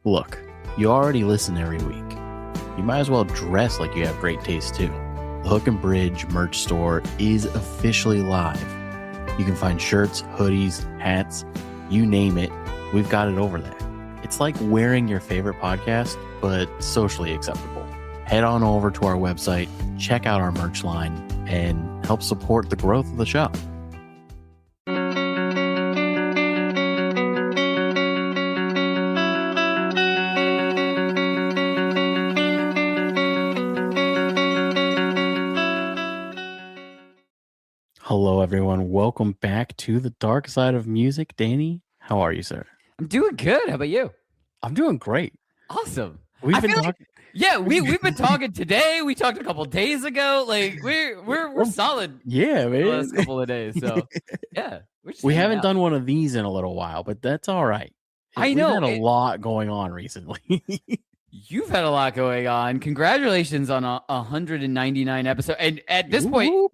Look, you already listen every week. You might as well dress like you have great taste too. The Hook and Bridge merch store is officially live. You can find shirts, hoodies, hats, you name it, we've got it over there. It's like wearing your favorite podcast, but socially acceptable. Head on over to our website, check out our merch line, and help support the growth of the show. Hello, everyone. Welcome back to the Dark Side of Music. Danny, how are you, sir? I'm doing good. How about you? I'm doing great. Awesome. We've been talking. We've been talking today. We talked a couple days ago. Like we're solid. Yeah, man. The last couple of days. So yeah, we haven't done one of these in a little while, but that's all right. I know we've had a lot going on recently. You've had a lot going on. Congratulations on 199 episodes. And at this point,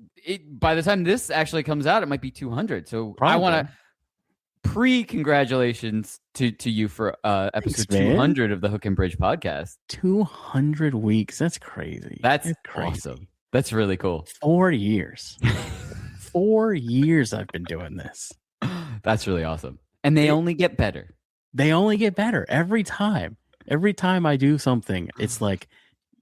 by the time this actually comes out, it might be 200. So probably. I want to pre-congratulations to you for episode 200 of the Hook and Bridge podcast. 200 weeks. That's crazy. That's crazy. Awesome. That's really cool. 4 years. 4 years I've been doing this. That's really awesome. And they only get better. They only get better every time. Every time I do something, it's like,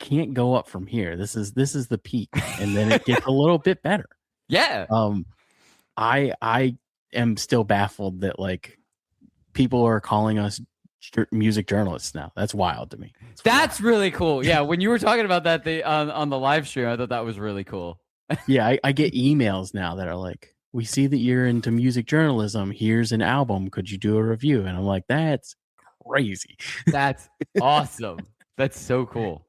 can't go up from here. This is the peak, and then it gets a little bit better. Yeah. I am still baffled that like people are calling us music journalists now. That's wild to me. That's really cool. Yeah, when you were talking about that on the live stream, I thought that was really cool. Yeah, I get emails now that are like, we see that you're into music journalism. Here's an album. Could you do a review? And I'm like, that's crazy. That's awesome. That's so cool.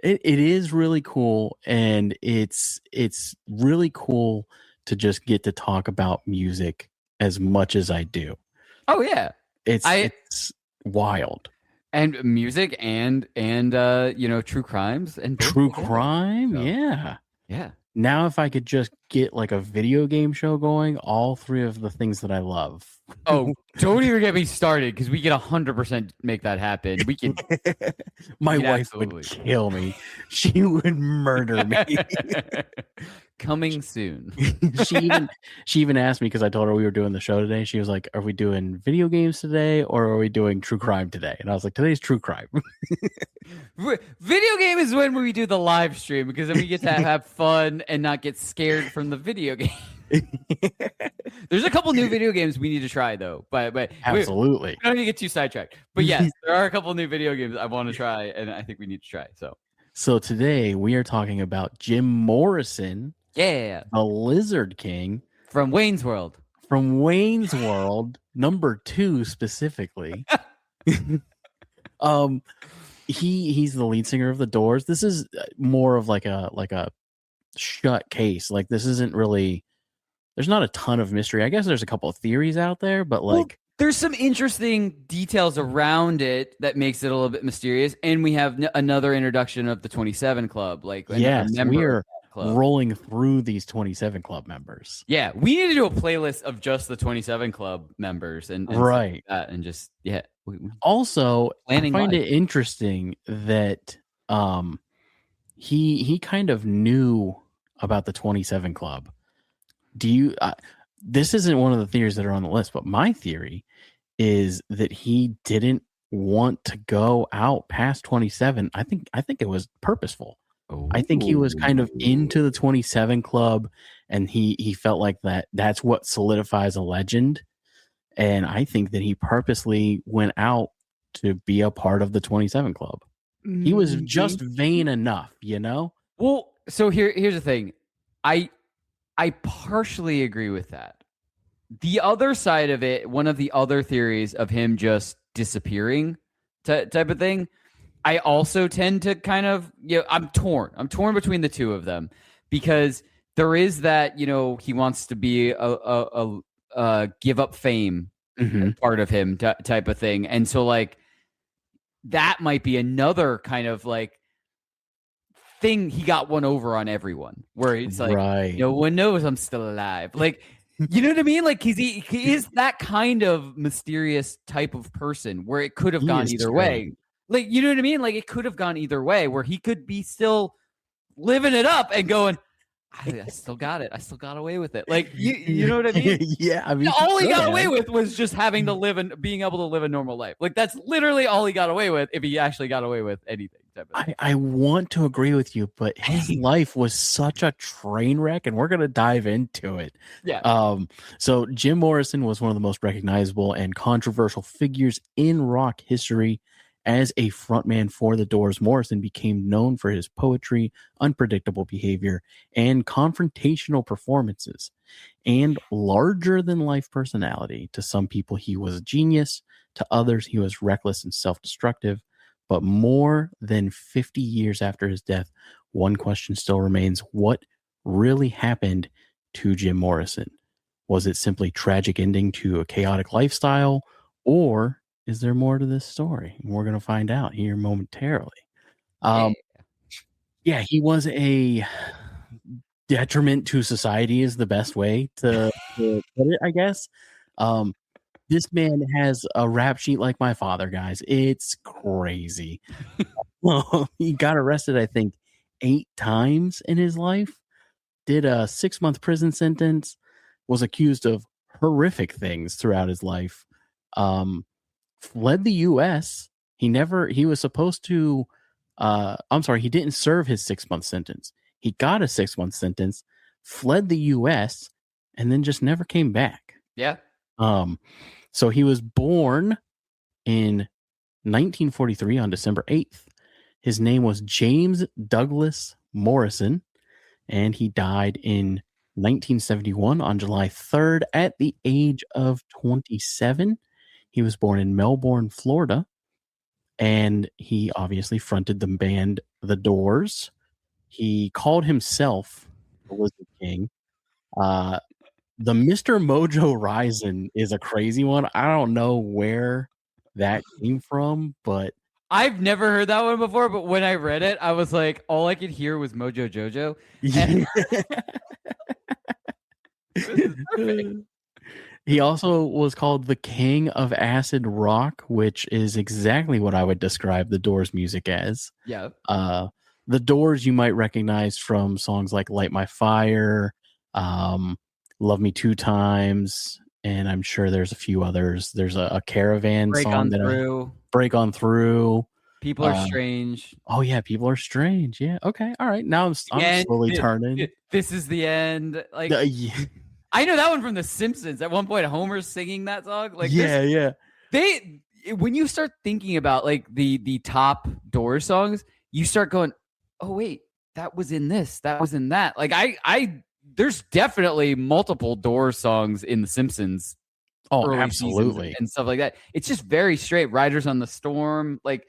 It is really cool, and it's really cool to just get to talk about music as much as I do. Oh yeah, it's wild. And music and true crimes and true crime. So, yeah. Now, if I could just get like a video game show going, all three of the things that I love. Oh, don't even get me started, because we can 100% make that happen. We can. My wife would kill me. She would murder me. Coming soon. She even asked me, because I told her we were doing the show today. She was like, "Are we doing video games today, or are we doing true crime today?" And I was like, "Today's true crime." Video game is when we do the live stream, because then we get to have fun and not get scared from the video game. There's a couple new video games we need to try, though. But absolutely, we don't need to get too sidetracked. But yes, there are a couple new video games I want to try, and I think we need to try. So today we are talking about Jim Morrison. Yeah, a Lizard King from Wayne's World. From Wayne's World, number 2 specifically. He's the lead singer of The Doors. This is more of like a shut case. Like, this isn't really. There's not a ton of mystery. I guess there's a couple of theories out there, but like, there's some interesting details around it that makes it a little bit mysterious. And we have another introduction of the 27 Club. Like, yes, we are rolling through these 27 Club members. Yeah, we need to do a playlist of just the 27 Club members and right, like that, and just Also, I find it interesting that he kind of knew about the 27 Club. Do you? This isn't one of the theories that are on the list, but my theory is that he didn't want to go out past 27. I think it was purposeful. Ooh. I think he was kind of into the 27 Club, and he felt like that's what solidifies a legend. And I think that he purposely went out to be a part of the 27 Club. He was just vain enough, you know? Well, so here's the thing. I partially agree with that. The other side of it, one of the other theories of him just disappearing type of thing, I also tend to kind of, I'm torn. I'm torn between the two of them, because there is that, he wants to be a give up fame part of him type of thing. And so like, that might be another kind of like thing. He got one over on everyone, where it's like, right, no one knows I'm still alive. Like, you know what I mean? Like, he is that kind of mysterious type of person where it could have gone either way. Like, you know what I mean? Like, it could have gone either way, where he could be still living it up and going, I still got it. I still got away with it. Like, you know what I mean? Yeah, I mean, All he got away with was just having to live and being able to live a normal life. Like, that's literally all he got away with, if he actually got away with anything. I want to agree with you, but his life was such a train wreck, and we're going to dive into it. Yeah. So Jim Morrison was one of the most recognizable and controversial figures in rock history. As a frontman for The Doors, Morrison became known for his poetry, unpredictable behavior, and confrontational performances, and larger than life personality. To some people, he was a genius. To others, he was reckless and self-destructive. But more than 50 years after his death, one question still remains. What really happened to Jim Morrison? Was it simply tragic ending to a chaotic lifestyle, or is there more to this story? And we're going to find out here momentarily. Yeah, he was a detriment to society is the best way to put it, I guess. This man has a rap sheet like my father, guys. It's crazy. Well, he got arrested, I think, 8 times in his life, did a 6-month prison sentence, was accused of horrific things throughout his life, fled the U.S. He was supposed to, he didn't serve his 6-month sentence. He got a 6-month sentence, fled the U.S., and then just never came back. Yeah. So he was born in 1943 on December 8th. His name was James Douglas Morrison, and he died in 1971 on July 3rd at the age of 27. He was born in Melbourne, Florida, and he obviously fronted the band The Doors. He called himself the Lizard King. The Mr. Mojo Rising is a crazy one. I don't know where that came from, but I've never heard that one before, but when I read it, I was like, all I could hear was Mojo Jojo. Yeah. This is perfect. He also was called the King of Acid Rock, which is exactly what I would describe the Doors music as. Yeah. The Doors you might recognize from songs like Light My Fire, Love Me 2 Times, and I'm sure there's a few others. There's a Caravan Break song on that Through. Break on Through. People Are Strange. Oh yeah, People Are Strange. Yeah. Okay. All right. Now I'm slowly turning. This is the end. Like Yeah. I know that one from The Simpsons. At one point, Homer's singing that song. Like yeah. When you start thinking about like the top Doors songs, you start going, oh wait, that was in this, that was in that. Like there's definitely multiple Doors songs in The Simpsons. Oh, absolutely. And stuff like that. It's just very straight. Riders on the Storm. Like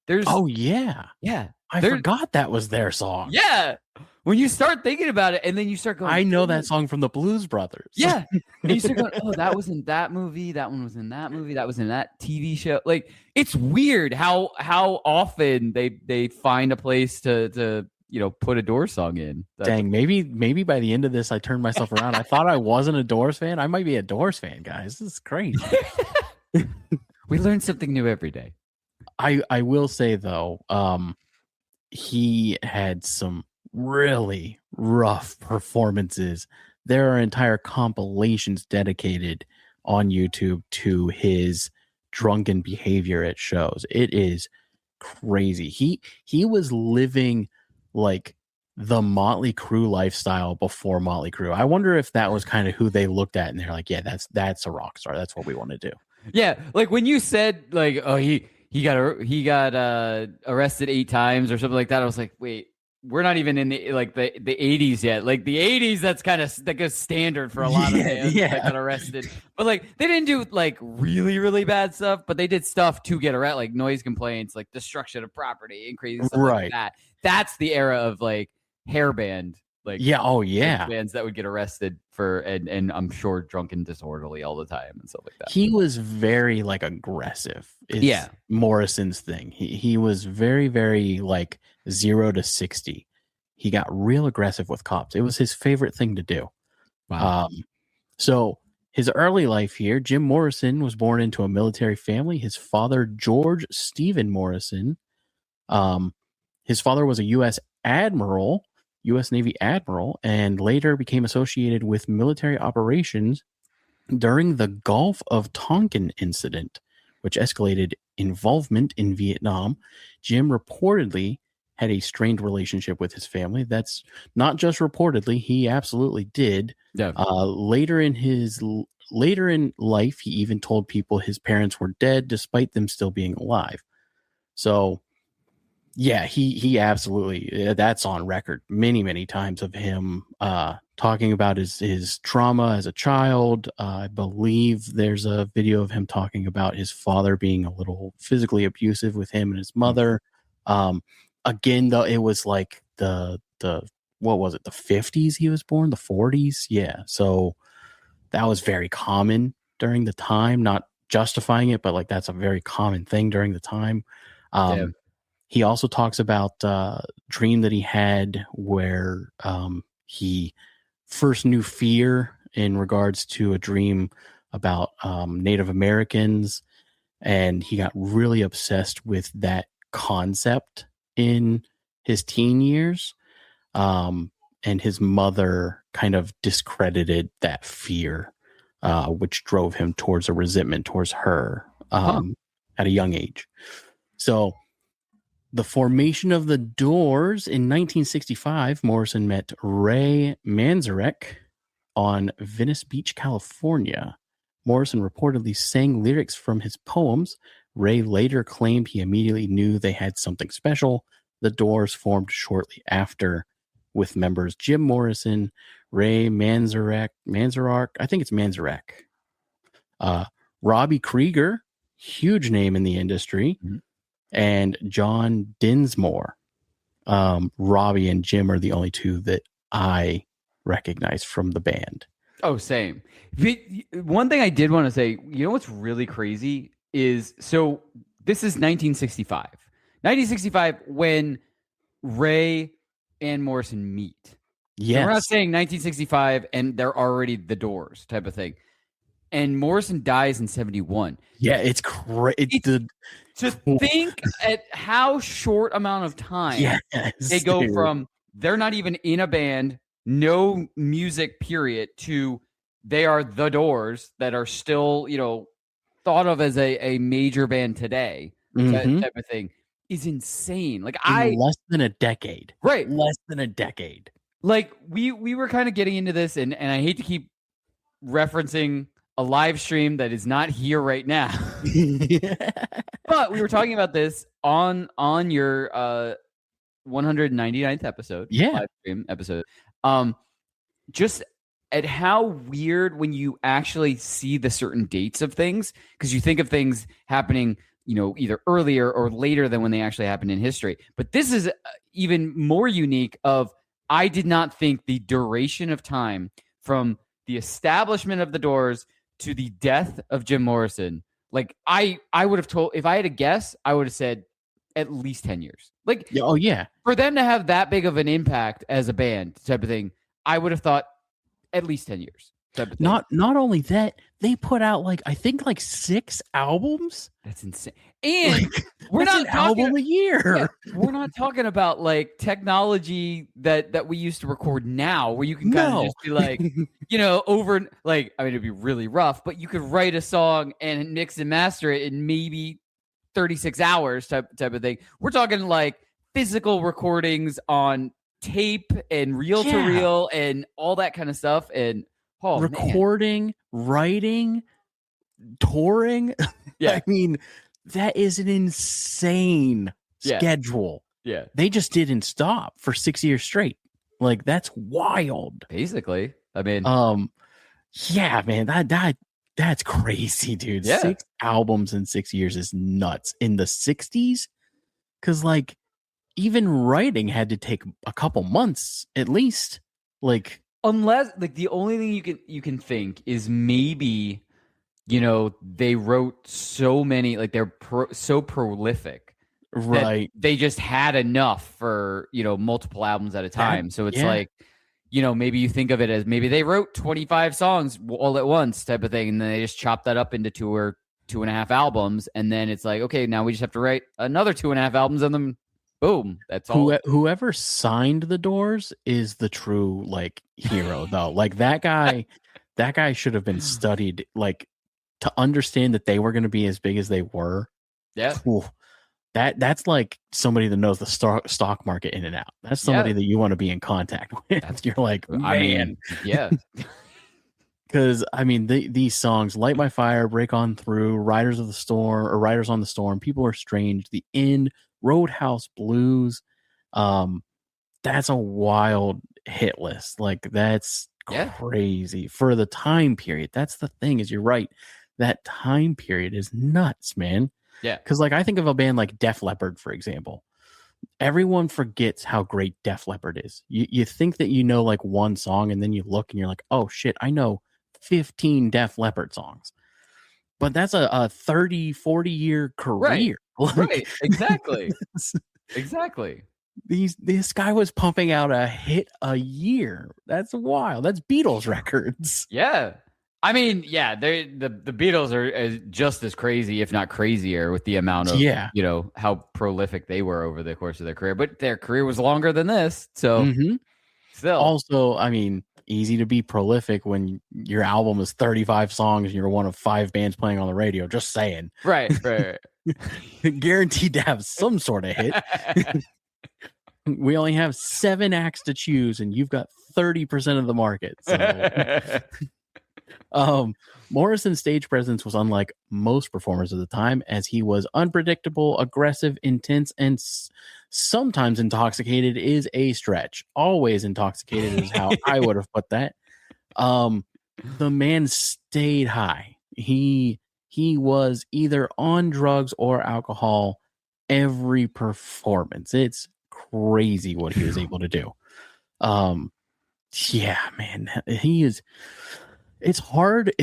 there's. Oh yeah. Yeah. I forgot that was their song. Yeah. When you start thinking about it and then you start going, I know that song from the Blues Brothers. Yeah. And you start going, oh, that was in that movie. That one was in that movie. That was in that TV show. Like it's weird how often they find a place to put a Doors song in. Dang, maybe by the end of this, I turned myself around. I thought I wasn't a Doors fan. I might be a Doors fan, guys. This is crazy. We learn something new every day. I will say though, he had some really rough performances. There are entire compilations dedicated on YouTube to his drunken behavior at shows. It is crazy. He was living like the Motley Crue lifestyle before Motley Crue. I wonder if that was kind of who they looked at and they're like, yeah, that's a rock star. That's what we want to do. Yeah, like when you said like, oh, he got arrested 8 times or something like that. I was like, wait, we're not even in the 80s yet. Like the 80s, that's kind of like a standard for a lot of bands that got arrested. But like they didn't do like really, really bad stuff, but they did stuff to get arrested, like noise complaints, like destruction of property and crazy stuff like that. That's the era of like hair band. Like bands that would get arrested for and I'm sure drunk and disorderly all the time and stuff like that. He was very like aggressive. It's Morrison's thing. He was very, very like 0 to 60. He got real aggressive with cops. It was his favorite thing to do. Wow. So His early life here, Jim Morrison was born into a military family. His father, George Stephen Morrison, um, his father was a U.S. admiral, U.S. Navy admiral, and later became associated with military operations during the Gulf of Tonkin incident, which escalated involvement in Vietnam. Jim reportedly had a strained relationship with his family. That's not just reportedly; he absolutely did. Yeah. Later in life, he even told people his parents were dead, despite them still being alive. So, yeah, he absolutely, that's on record many times of him talking about his trauma as a child. I believe there's a video of him talking about his father being a little physically abusive with him and his mother. Again, though, it was like the what was it, the 50s he was born, the 40s? Yeah. So that was very common during the time, not justifying it, but like that's a very common thing during the time. He also talks about dream that he had where he first knew fear in regards to a dream about Native Americans, and he got really obsessed with that concept in his teen years. And his mother kind of discredited that fear, which drove him towards a resentment towards her at a young age. So the formation of the Doors in 1965, Morrison met Ray Manzarek on Venice Beach, California. Morrison reportedly sang lyrics from his poems. Ray later claimed he immediately knew they had something special. The Doors formed shortly after with members Jim Morrison, Ray Manzarek, I think it's Manzarek, Robbie Krieger, huge name in the industry, and John Dinsmore. Robbie and Jim are the only two that I recognize from the band. Oh, same. One thing I did want to say, you know what's really crazy is, so this is 1965. 1965 when Ray and Morrison meet. Yes. So we're not saying 1965 and they're already the Doors type of thing. And Morrison dies in 71. Yeah, it's crazy. To think at how short amount of time they go from they're not even in a band, no music, period, to they are the Doors that are still, thought of as a major band today, type of thing, is insane. Like in less than a decade. Right. Less than a decade. Like we were kind of getting into this, and I hate to keep referencing a live stream that is not here right now. But we were talking about this on your 199th episode. Yeah. Live stream episode. Just at how weird when you actually see the certain dates of things, because you think of things happening, either earlier or later than when they actually happened in history. But this is even more unique of, I did not think the duration of time from the establishment of the Doors to the death of Jim Morrison. Like I would have told, if I had a guess, I would have said at least 10 years. Like, oh yeah, for them to have that big of an impact as a band type of thing, I would have thought at least 10 years. Type of thing. Not only that, they put out I think 6 albums. That's insane. And we're not an album a year. Yeah, we're not talking about technology that we used to record now, where you can kind of just be over, it'd be really rough, but you could write a song and mix and master it in maybe 36 hours type of thing. We're talking physical recordings on tape and reel to reel and all that kind of stuff. And recording, writing, touring. Yeah. I mean, that is an insane schedule. Yeah. They just didn't stop for 6 years straight. That's wild. Basically. I mean, yeah, man, that's crazy, dude. Yeah. 6 albums in 6 years is nuts. In the 60s, because even writing had to take a couple months at least. Unless the only thing you can think is maybe they wrote so many, they're so prolific, right? They just had enough for multiple albums at a time. So it's maybe you think of it as maybe they wrote 25 songs all at once type of thing, and then they just chop that up into 2.5 albums, and then it's like, okay, now we just have to write another 2.5 albums, and then boom, that's all. Whoever signed the Doors is the true like hero, though. Like that guy should have been studied, like to understand that they were going to be as big as they were. Yeah. Ooh, that's like somebody that knows the stock market in and out. That's somebody that you want to be in contact with. You're like, man. I mean, yeah. Because I mean, these songs, "Light My Fire," "Break On Through," "Riders on the Storm," "People Are Strange," "The End," "Roadhouse Blues," that's a wild hit list. Like that's crazy for the time period. That's the thing, is you're right. That time period is nuts, man. Yeah. Because like I think of a band like Def Leppard, for example. Everyone forgets how great Def Leppard is. You think that you know like one song, and then you look and you're like, oh shit, I know 15 Def Leppard songs. But that's a 30, 40-year career. Right. Exactly. Exactly. This guy was pumping out a hit a year. That's wild. That's Beatles records. Yeah. I mean, yeah, the Beatles are just as crazy, if not crazier, with the amount of, how prolific they were over the course of their career. But their career was longer than this. So still. Also, I mean, easy to be prolific when your album is 35 songs and you're one of 5 bands playing on the radio. Just saying. Right. Guaranteed to have some sort of hit. We only have 7 acts to choose, and you've got 30% of the market. So. Morrison's stage presence was unlike most performers of the time, as he was unpredictable, aggressive, intense, and sometimes intoxicated is a stretch. Always intoxicated is how I would have put that. The man stayed high. He was either on drugs or alcohol every performance. It's crazy what he was able to do. Yeah, man, he is. It's hard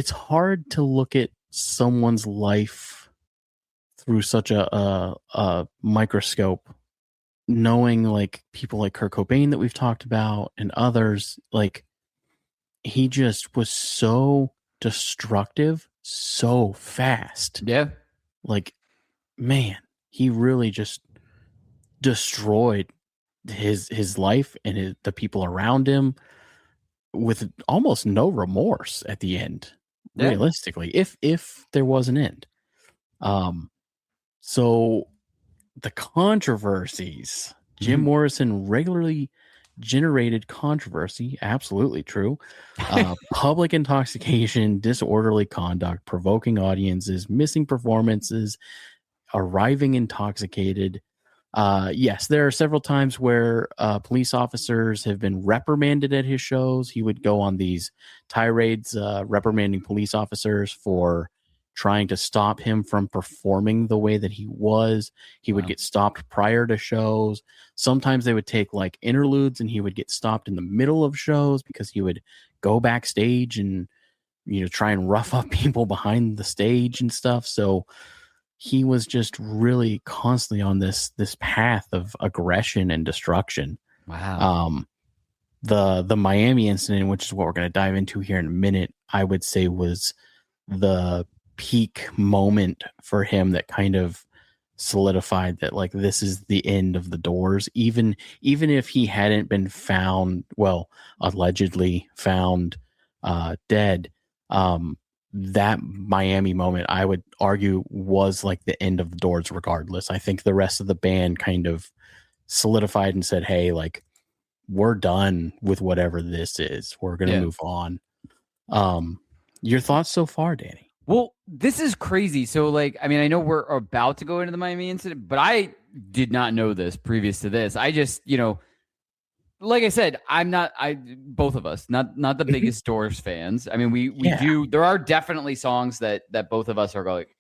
to look at someone's life through such a microscope, knowing like people like Kurt Cobain that we've talked about and others. Like, he just was so destructive so fast. Yeah. Like, man, he really just destroyed his life and the people around him with almost no remorse at the end, realistically, if there was an end. So the controversies, Jim Morrison regularly generated controversy. Absolutely true. Public intoxication, disorderly conduct, provoking audiences, missing performances, arriving intoxicated. Yes, there are several times where police officers have been reprimanded at his shows. He would go on these tirades, reprimanding police officers for trying to stop him from performing the way that he was. He would get stopped prior to shows. Sometimes they would take like interludes, and he would get stopped in the middle of shows because he would go backstage and try and rough up people behind the stage and stuff. So he was just really constantly on this path of aggression and destruction. Wow. The Miami incident, which is what we're going to dive into here in a minute, I would say was the peak moment for him that kind of solidified that like this is the end of the Doors. Even if he hadn't been found, allegedly found dead, that Miami moment, I would argue, was like the end of the Doors regardless. I think the rest of the band kind of solidified and said, hey, like, we're done with whatever this is. We're going to move on. Your thoughts so far, Danny? Well, this is crazy. So, like, I mean, I know we're about to go into the Miami incident, but I did not know this previous to this. I just, like I said, both of us, not the biggest Doors fans. I mean, we do, there are definitely songs that both of us are like,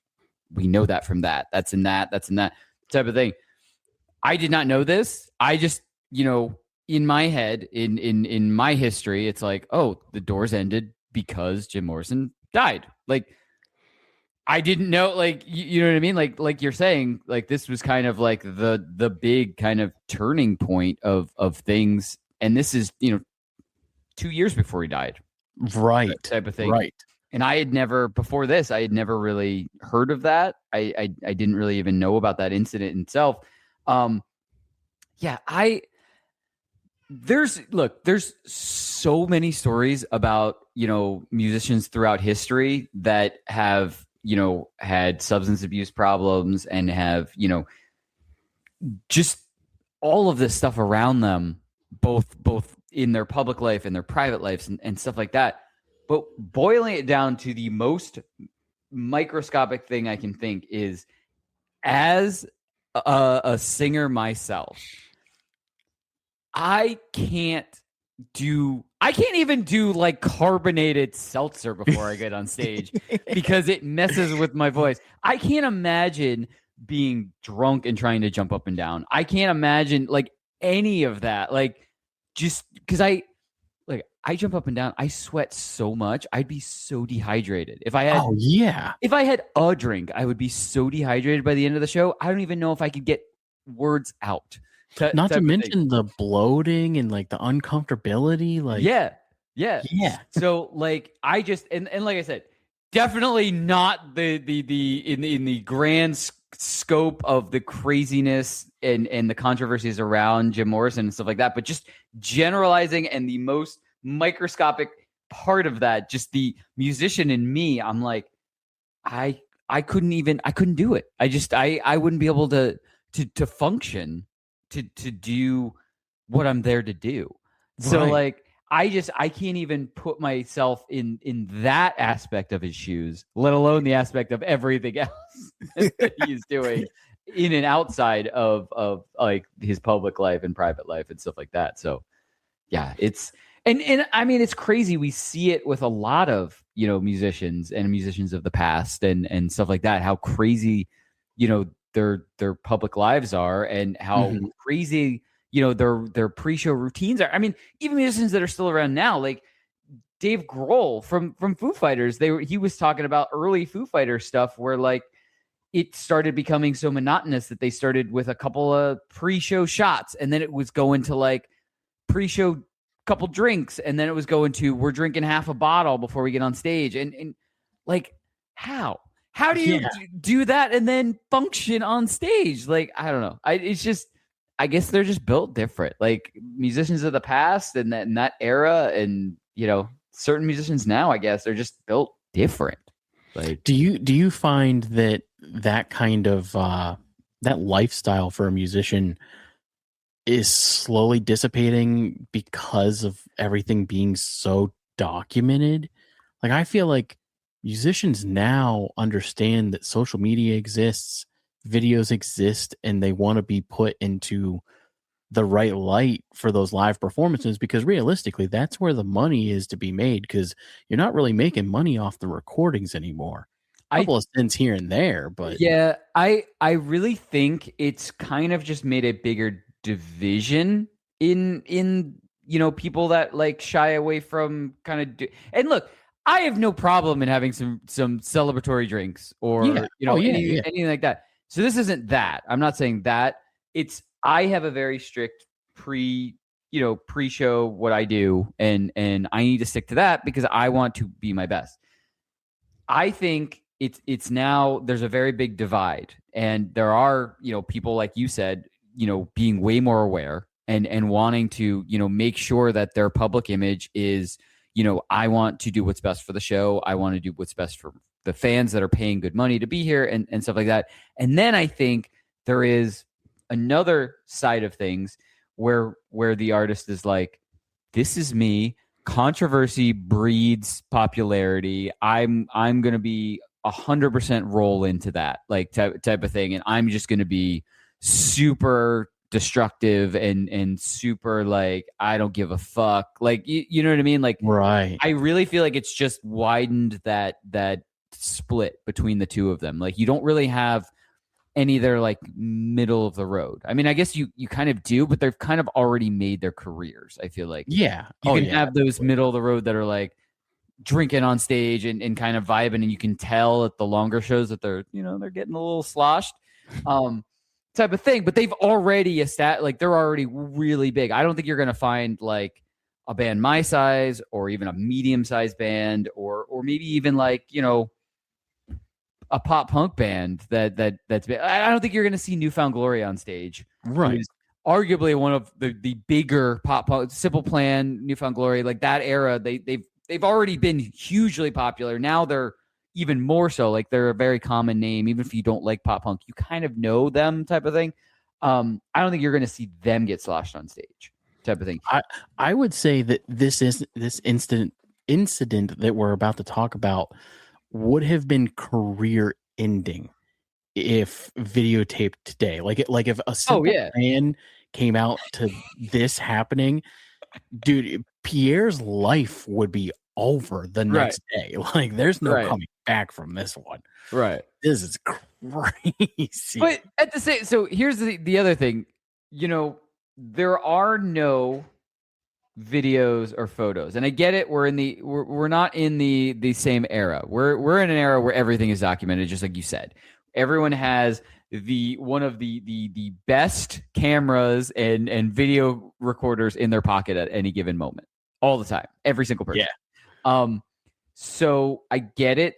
we know that from that. That's in that type of thing. I did not know this. I just, in my head, in my history, it's like, oh, the Doors ended because Jim Morrison died. Like, I didn't know, like, you know what I mean? Like you're saying, like, this was kind of like the big kind of turning point of things. And this is, 2 years before he died, Right. type of thing. Right. And I had never, before this, I had never really heard of that. I didn't really even know about that incident itself. Yeah, there's so many stories about, musicians throughout history that have, had substance abuse problems and have, just all of this stuff around them, both in their public life and their private lives and stuff like that. But boiling it down to the most microscopic thing I can think is, as a singer myself, I can't even do like carbonated seltzer before I get on stage because it messes with my voice. I can't imagine being drunk and trying to jump up and down. I can't imagine like any of that. Like, just because I jump up and down, I sweat so much. I'd be so dehydrated. If I had a drink, I would be so dehydrated by the end of the show. I don't even know if I could get words out. Not to mention the bloating and like the uncomfortability. Like, yeah. So like, I just, and like I said, definitely not the in the grand scope of the craziness and the controversies around Jim Morrison and stuff like that, but just generalizing, and the most microscopic part of that, just the musician in me, I'm like, I couldn't do it. I wouldn't be able to function, to do what I'm there to do. So like, I can't even put myself in that aspect of his shoes, let alone the aspect of everything else that he's doing in and outside of like his public life and private life and stuff like that. So yeah, it's, and I mean, it's crazy. We see it with a lot of, musicians and musicians of the past and stuff like that, how crazy, their public lives are, and how crazy, their pre-show routines are. I mean, even musicians that are still around now, like Dave Grohl from Foo Fighters, he was talking about early Foo Fighters stuff where like it started becoming so monotonous that they started with a couple of pre-show shots, and then it was going to like pre-show couple drinks, and then it was going to, we're drinking half a bottle before we get on stage, and like, how do you do that and then function on stage? Like, I don't know. It's just, I guess they're just built different. Like musicians of the past and that era, and certain musicians now, I guess they're just built different. Like, do you find that kind of that lifestyle for a musician is slowly dissipating because of everything being so documented? Like, I feel like musicians now understand that social media exists, videos exist, and they want to be put into the right light for those live performances, because realistically, that's where the money is to be made, because you're not really making money off the recordings anymore. A couple of cents here and there, but yeah, I really think it's kind of just made a bigger division in people that like shy away from kind of and look, I have no problem in having some celebratory drinks or anything like that. So this isn't that. I'm not saying that. It's, I have a very strict pre-show what I do, and I need to stick to that because I want to be my best. I think it's now there's a very big divide, and there are people like you said, being way more aware and wanting to, make sure that their public image is, I want to do what's best for the show. I want to do what's best for the fans that are paying good money to be here and stuff like that. And then I think there is another side of things where the artist is like, this is me. Controversy breeds popularity. I'm going to be 100% roll into that like type of thing. And I'm just going to be super destructive and super like, I don't give a fuck. Like, you know what I mean? Like, right. I really feel like it's just widened that split between the two of them. Like, you don't really have any that are like middle of the road. I mean, I guess you kind of do, but they've kind of already made their careers. I feel like you can have those middle of the road that are like drinking on stage and kind of vibing, and you can tell at the longer shows that they're they're getting a little sloshed. Type of thing, but they've already established, like they're already really big. I don't think you're going to find like a band my size, or even a medium-sized band, or maybe even like, a pop punk band that's been, I don't think you're going to see Newfound Glory on stage, Right. who's arguably one of the bigger pop punk. Simple Plan, Newfound Glory, like that era, they've already been hugely popular. Now they're even more so. Like, they're a very common name. Even if you don't like pop punk, you kind of know them, type of thing. I don't think you're going to see them get sloshed on stage, type of thing. I would say that this incident that we're about to talk about would have been career ending if videotaped today. Like if a Simple Plan came out to this happening, dude, Pierre's life would be over the next day. Like, there's no coming back from this one. Right. This is crazy. But at the same, so here's the other thing. There are no videos or photos, and I get it. We're not in the same era. We're in an era where everything is documented, just like you said. Everyone has one of the best cameras and video recorders in their pocket at any given moment, all the time, every single person. Yeah. So I get it.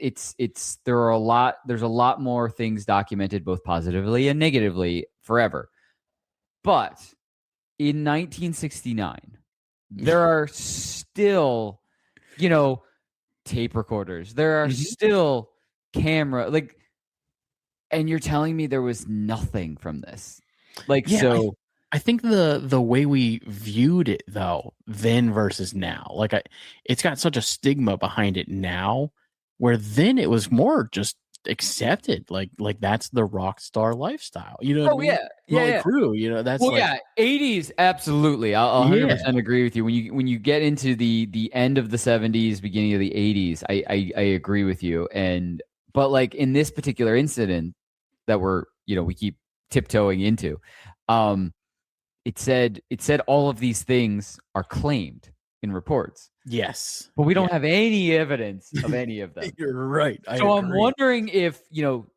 There's a lot more things documented, both positively and negatively, forever. But in 1969, there are still, tape recorders. There are still camera, and you're telling me there was nothing from this. I think the way we viewed it, though, then versus now, it's got such a stigma behind it now, where then it was more just accepted. Like that's the rock star lifestyle. You know what I mean? Yeah. Crew, that's 80s, absolutely. I'll 100% agree with you. When you get into the end of the 70s, beginning of the 80s, I agree with you. But in this particular incident that we keep tiptoeing into, it said all of these things are claimed in reports. Yes. But we don't have any evidence of any of them. You're right. So I'm wondering if,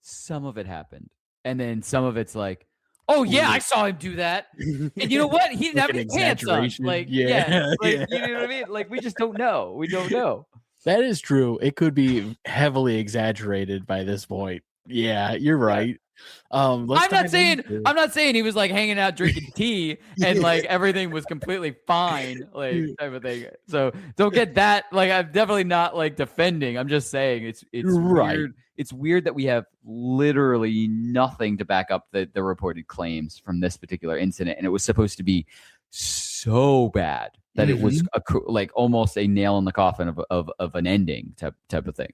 some of it happened, and then some of it's like, oh yeah, I saw him do that. And you know what? He didn't have any pants on. You know what I mean? We just don't know. We don't know. That is true. It could be heavily exaggerated by this point. Yeah, you're right. I'm not saying he was hanging out drinking tea and everything was completely fine, type of thing. So don't get that. I'm definitely not defending. I'm just saying it's right. Weird. It's weird that we have literally nothing to back up the reported claims from this particular incident, and it was supposed to be so bad that it was almost a nail in the coffin of an ending type of thing.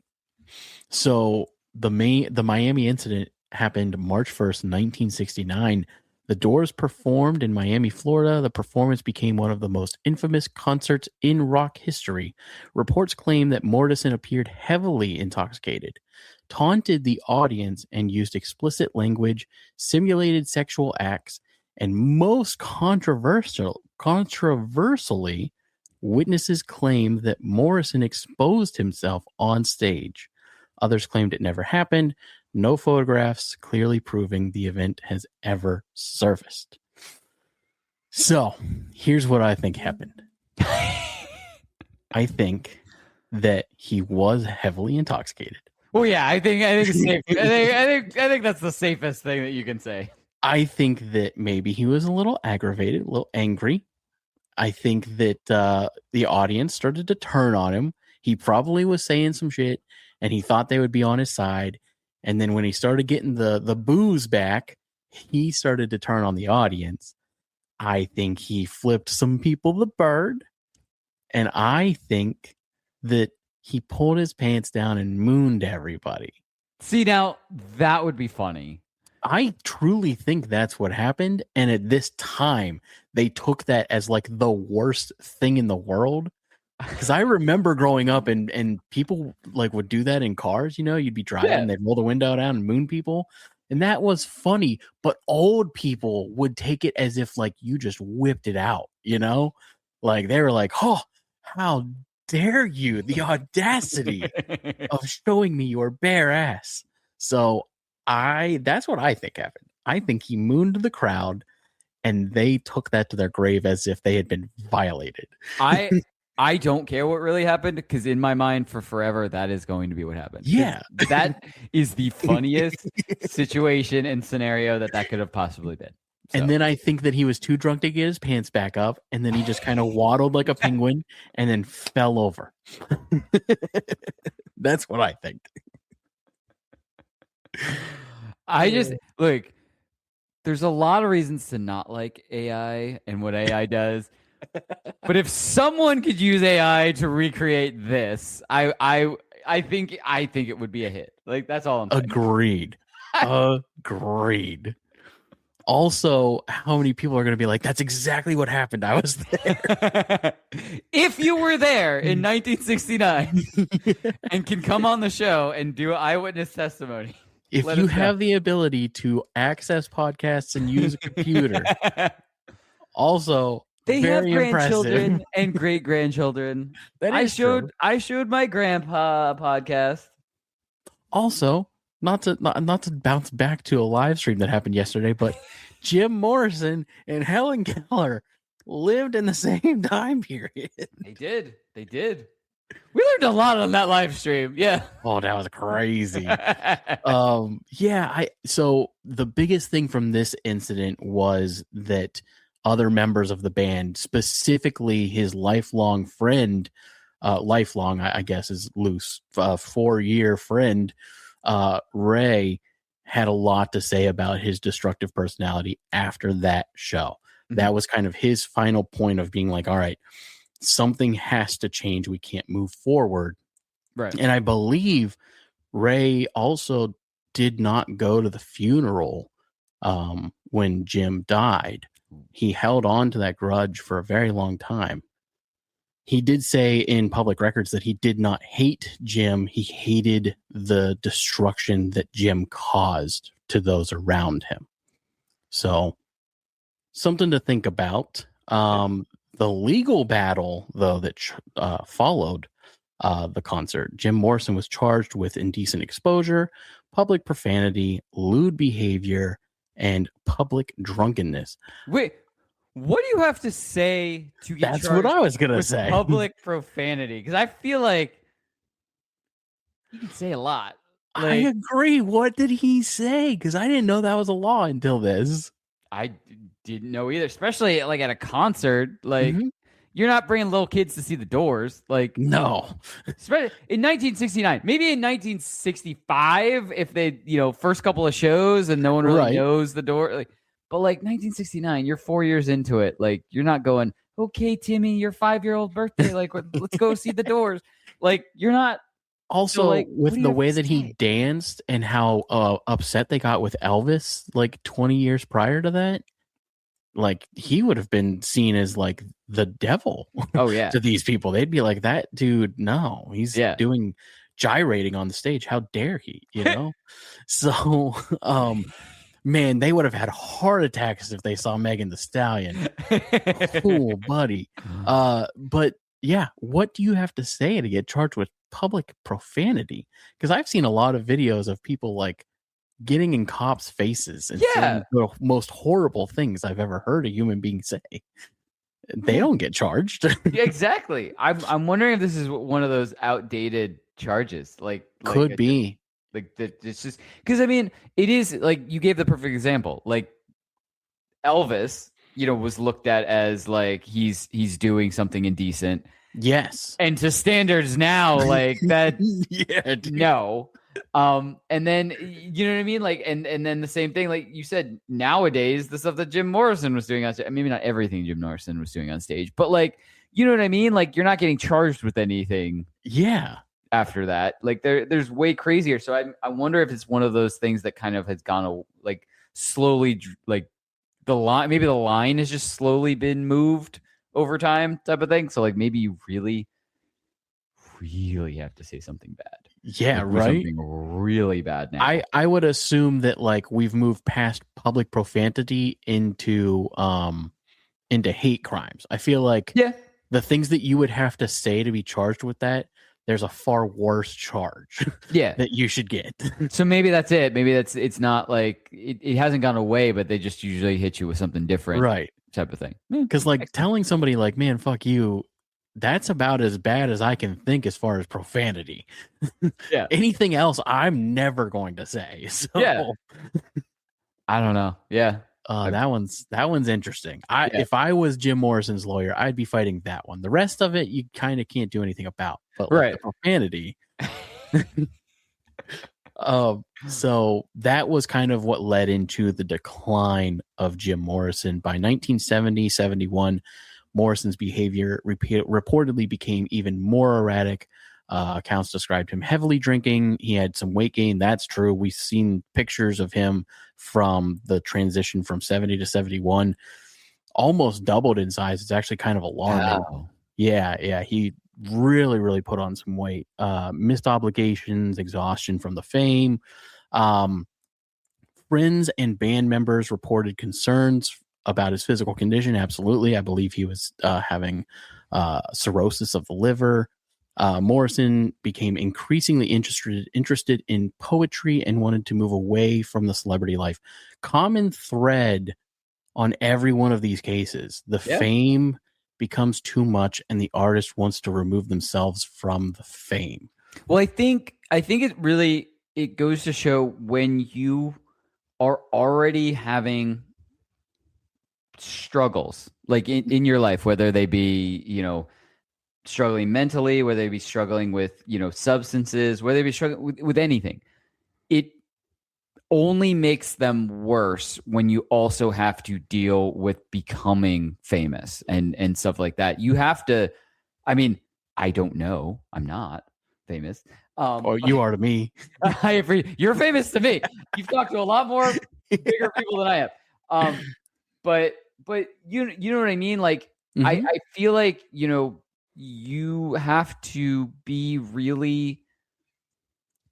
So the Miami incident happened March 1st, 1969. The Doors performed in Miami, Florida. The performance became one of the most infamous concerts in rock history. Reports claim that Morrison appeared heavily intoxicated, taunted the audience, and used explicit language, simulated sexual acts, and most controversially, witnesses claimed that Morrison exposed himself on stage. Others claimed it never happened. No photographs clearly proving the event has ever surfaced. So, here's what I think happened. I think that he was heavily intoxicated. Well, yeah, I think it's safe. I think that's the safest thing that you can say. I think that maybe he was a little aggravated, a little angry. I think that the audience started to turn on him. He probably was saying some shit, and he thought they would be on his side. And then when he started getting the booze back, he started to turn on the audience. I think he flipped some people the bird. And I think that he pulled his pants down and mooned everybody. See, now that would be funny. I truly think that's what happened. And at this time, they took that as the worst thing in the world. Because I remember growing up and people would do that in cars, you'd be driving and they'd roll the window down and moon people. And that was funny. But old people would take it as if you just whipped it out, they were like, oh, how dare you? The audacity of showing me your bare ass. So that's what I think happened. I think he mooned the crowd and they took that to their grave as if they had been violated. I don't care what really happened, because in my mind, for forever, that is going to be what happened. Yeah. That is the funniest situation and scenario that could have possibly been. So. And then I think that he was too drunk to get his pants back up, and then he just kind of waddled like a penguin and then fell over. That's what I think. I just look, there's a lot of reasons to not like AI and what AI does. But if someone could use AI to recreate this, I think it would be a hit. Like, that's all I'm saying. Agreed. Agreed. Also, how many people are going to be like, that's exactly what happened. I was there. If you were there in 1969 and can come on the show and do eyewitness testimony. If you have the ability to access podcasts and use a computer, also they have grandchildren impressive. and great grandchildren. I showed my grandpa podcast. Also, not to bounce back to a live stream that happened yesterday, but Jim Morrison and Helen Keller lived in the same time period. They did. We learned a lot on that live stream. Yeah. Oh, that was crazy. So the biggest thing from this incident was that other members of the band, specifically his lifelong friend, I guess is loose, 4-year friend, Ray, had a lot to say about his destructive personality after that show. Mm-hmm. That was kind of his final point of being like, all right, something has to change. We can't move forward. Right. And I believe Ray also did not go to the funeral when Jim died. He held on to that grudge for a very long time. He did say in public records that he did not hate Jim. He hated the destruction that Jim caused to those around him. So, something to think about. The legal battle, though, that followed the concert, Jim Morrison was charged with indecent exposure, public profanity, lewd behavior, and public drunkenness. Wait, what do you have to say to get That's charged what I was going to say. Public profanity? Because I feel like you can say a lot. I agree. What did he say? Because I didn't know that was a law until this. I didn't know either, especially like at a concert. Like, you're not bringing little kids to see the Doors. Like, no. In 1969, maybe in 1965, if they, first couple of shows and no one really knows the Doors. Like, but like 1969, you're 4 years into it. Like, you're not going, okay, Timmy, your 5-year-old birthday. Like, let's go see the Doors. Like, you're not. Also, like, with the way that he danced and how upset they got with Elvis, like 20 years prior to that, like, he would have been seen as like the devil. Oh yeah. To these people, they'd be like, that dude, no, he's doing gyrating on the stage. How dare he? So, man, they would have had heart attacks if they saw Megan Thee Stallion. Cool, buddy. But yeah, what do you have to say to get charged with public profanity? Because I've seen a lot of videos of people like getting in cops' faces and saying the most horrible things I've ever heard a human being say. They don't get charged. Yeah, exactly. I'm wondering if this is one of those outdated charges. Could be. Like that. It's just because it is like you gave the perfect example. Like Elvis, was looked at as like he's doing something indecent. Yes. And to standards now, like that. Yeah. Dude. No. And then you know what I mean? Like, and then the same thing, like you said, nowadays, the stuff that Jim Morrison was doing on stage, maybe not everything Jim Morrison was doing on stage, but like, you know what I mean? Like, you're not getting charged with anything. Yeah. After that, like there's way crazier. So I wonder if it's one of those things that kind of has gone like slowly, like the line has just slowly been moved over time type of thing. So like maybe you really, really have to say something bad. Yeah, like, right. Something really bad now. I would assume that like we've moved past public profanity into hate crimes. I feel like the things that you would have to say to be charged with that there's a far worse charge Yeah. that you should get. So maybe that's it. Maybe it's not like it hasn't gone away, but they just usually hit you with something different, Right. type of thing. Because like telling somebody like, man, fuck you, that's about as bad as I can think as far as profanity. Yeah. Anything else, I'm never going to say. So Yeah. I don't know. Yeah. that one's interesting. Yeah. If I was Jim Morrison's lawyer, I'd be fighting that one. The rest of it, you kind of can't do anything about. But like Right. the profanity. So that was kind of what led into the decline of Jim Morrison. By 1970, 71, Morrison's behavior reportedly became even more erratic. Accounts described him heavily drinking. He had some weight gain. That's true. We've seen pictures of him from the transition from 70 to 71. Almost doubled in size. It's actually kind of alarming. Wow. Yeah. He really put on some weight. Missed obligations, exhaustion from the fame. Friends and band members reported concerns about his physical condition. Absolutely. I believe he was having cirrhosis of the liver. Morrison became increasingly interested in poetry and wanted to move away from the celebrity life. Common thread on every one of these cases. The fame becomes too much and the artist wants to remove themselves from the fame. Well, I think it goes to show when you are already having struggles like in your life, whether they be, struggling mentally, whether they be struggling with, substances, whether they be struggling with anything, it only makes them worse when you also have to deal with becoming famous and stuff like that. You have to, I mean, I don't know. I'm not famous. You are to me. You're famous to me. You've talked to a lot more bigger people than I have. But you know what I mean? Like, I feel like, you have to be really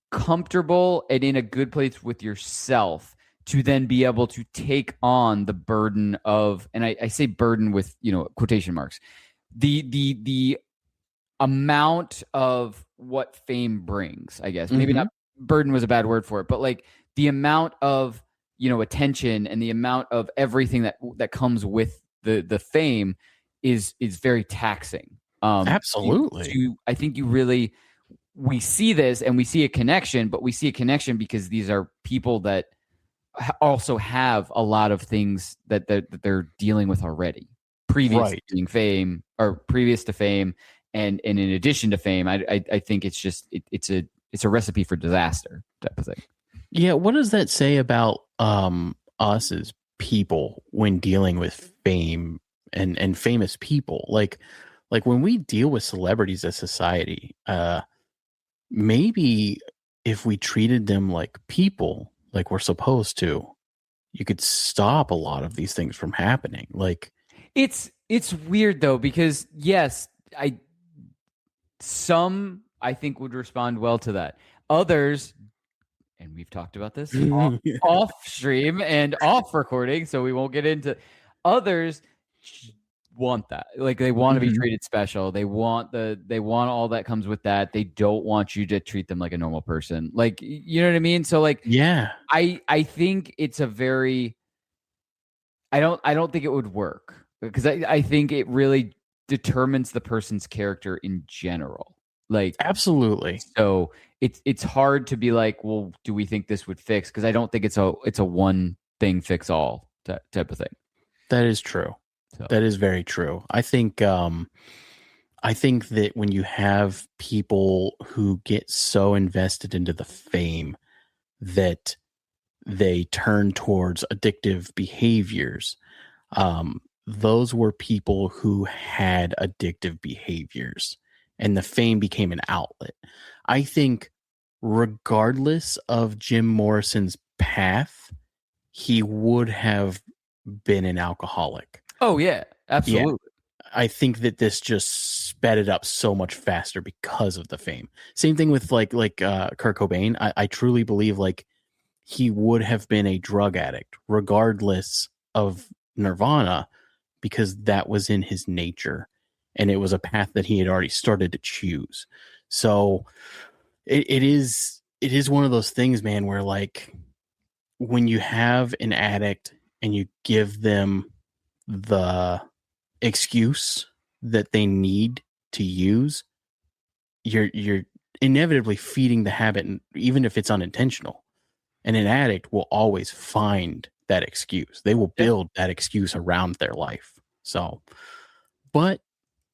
comfortable and in a good place with yourself to then be able to take on the burden of, and I say burden with, quotation marks, the amount of what fame brings, I guess. Maybe not burden was a bad word for it, but like the amount of, attention and the amount of everything that comes with the fame is very taxing. Absolutely. I think we see this and we see a connection, but we see a connection because these are people that also have a lot of things that they're dealing with already, previous to fame or previous to fame. And in addition to fame, I think it's just it's a recipe for disaster type of thing. Yeah, what does that say about us as people when dealing with fame and famous people? Like when we deal with celebrities as society, maybe if we treated them like people, like we're supposed to, you could stop a lot of these things from happening. Like it's weird though, because yes, some I think would respond well to that. Others, and we've talked about this off stream and off recording, so we won't get into others want that. Like they want to be treated special. They want all that comes with that. They don't want you to treat them like a normal person. Like, you know what I mean? So like, yeah, I think it's a very, I don't think it would work because I think it really determines the person's character in general. Like, absolutely. So it's hard to be like, well, do we think this would fix? Because I don't think it's a one thing fix all type of thing. That is true. So. That is very true. I think that when you have people who get so invested into the fame that they turn towards addictive behaviors, those were people who had addictive behaviors and the fame became an outlet. I think regardless of Jim Morrison's path, he would have been an alcoholic. Oh yeah, absolutely. Yeah. I think that this just sped it up so much faster because of the fame. Same thing with like Kurt Cobain. I truly believe like he would have been a drug addict regardless of Nirvana because that was in his nature and it was a path that he had already started to choose. So it is one of those things, man, where like when you have an addict and you give them the excuse that they need to use, you're inevitably feeding the habit, even if it's unintentional. And an addict will always find that excuse. They will build that excuse around their life. So, but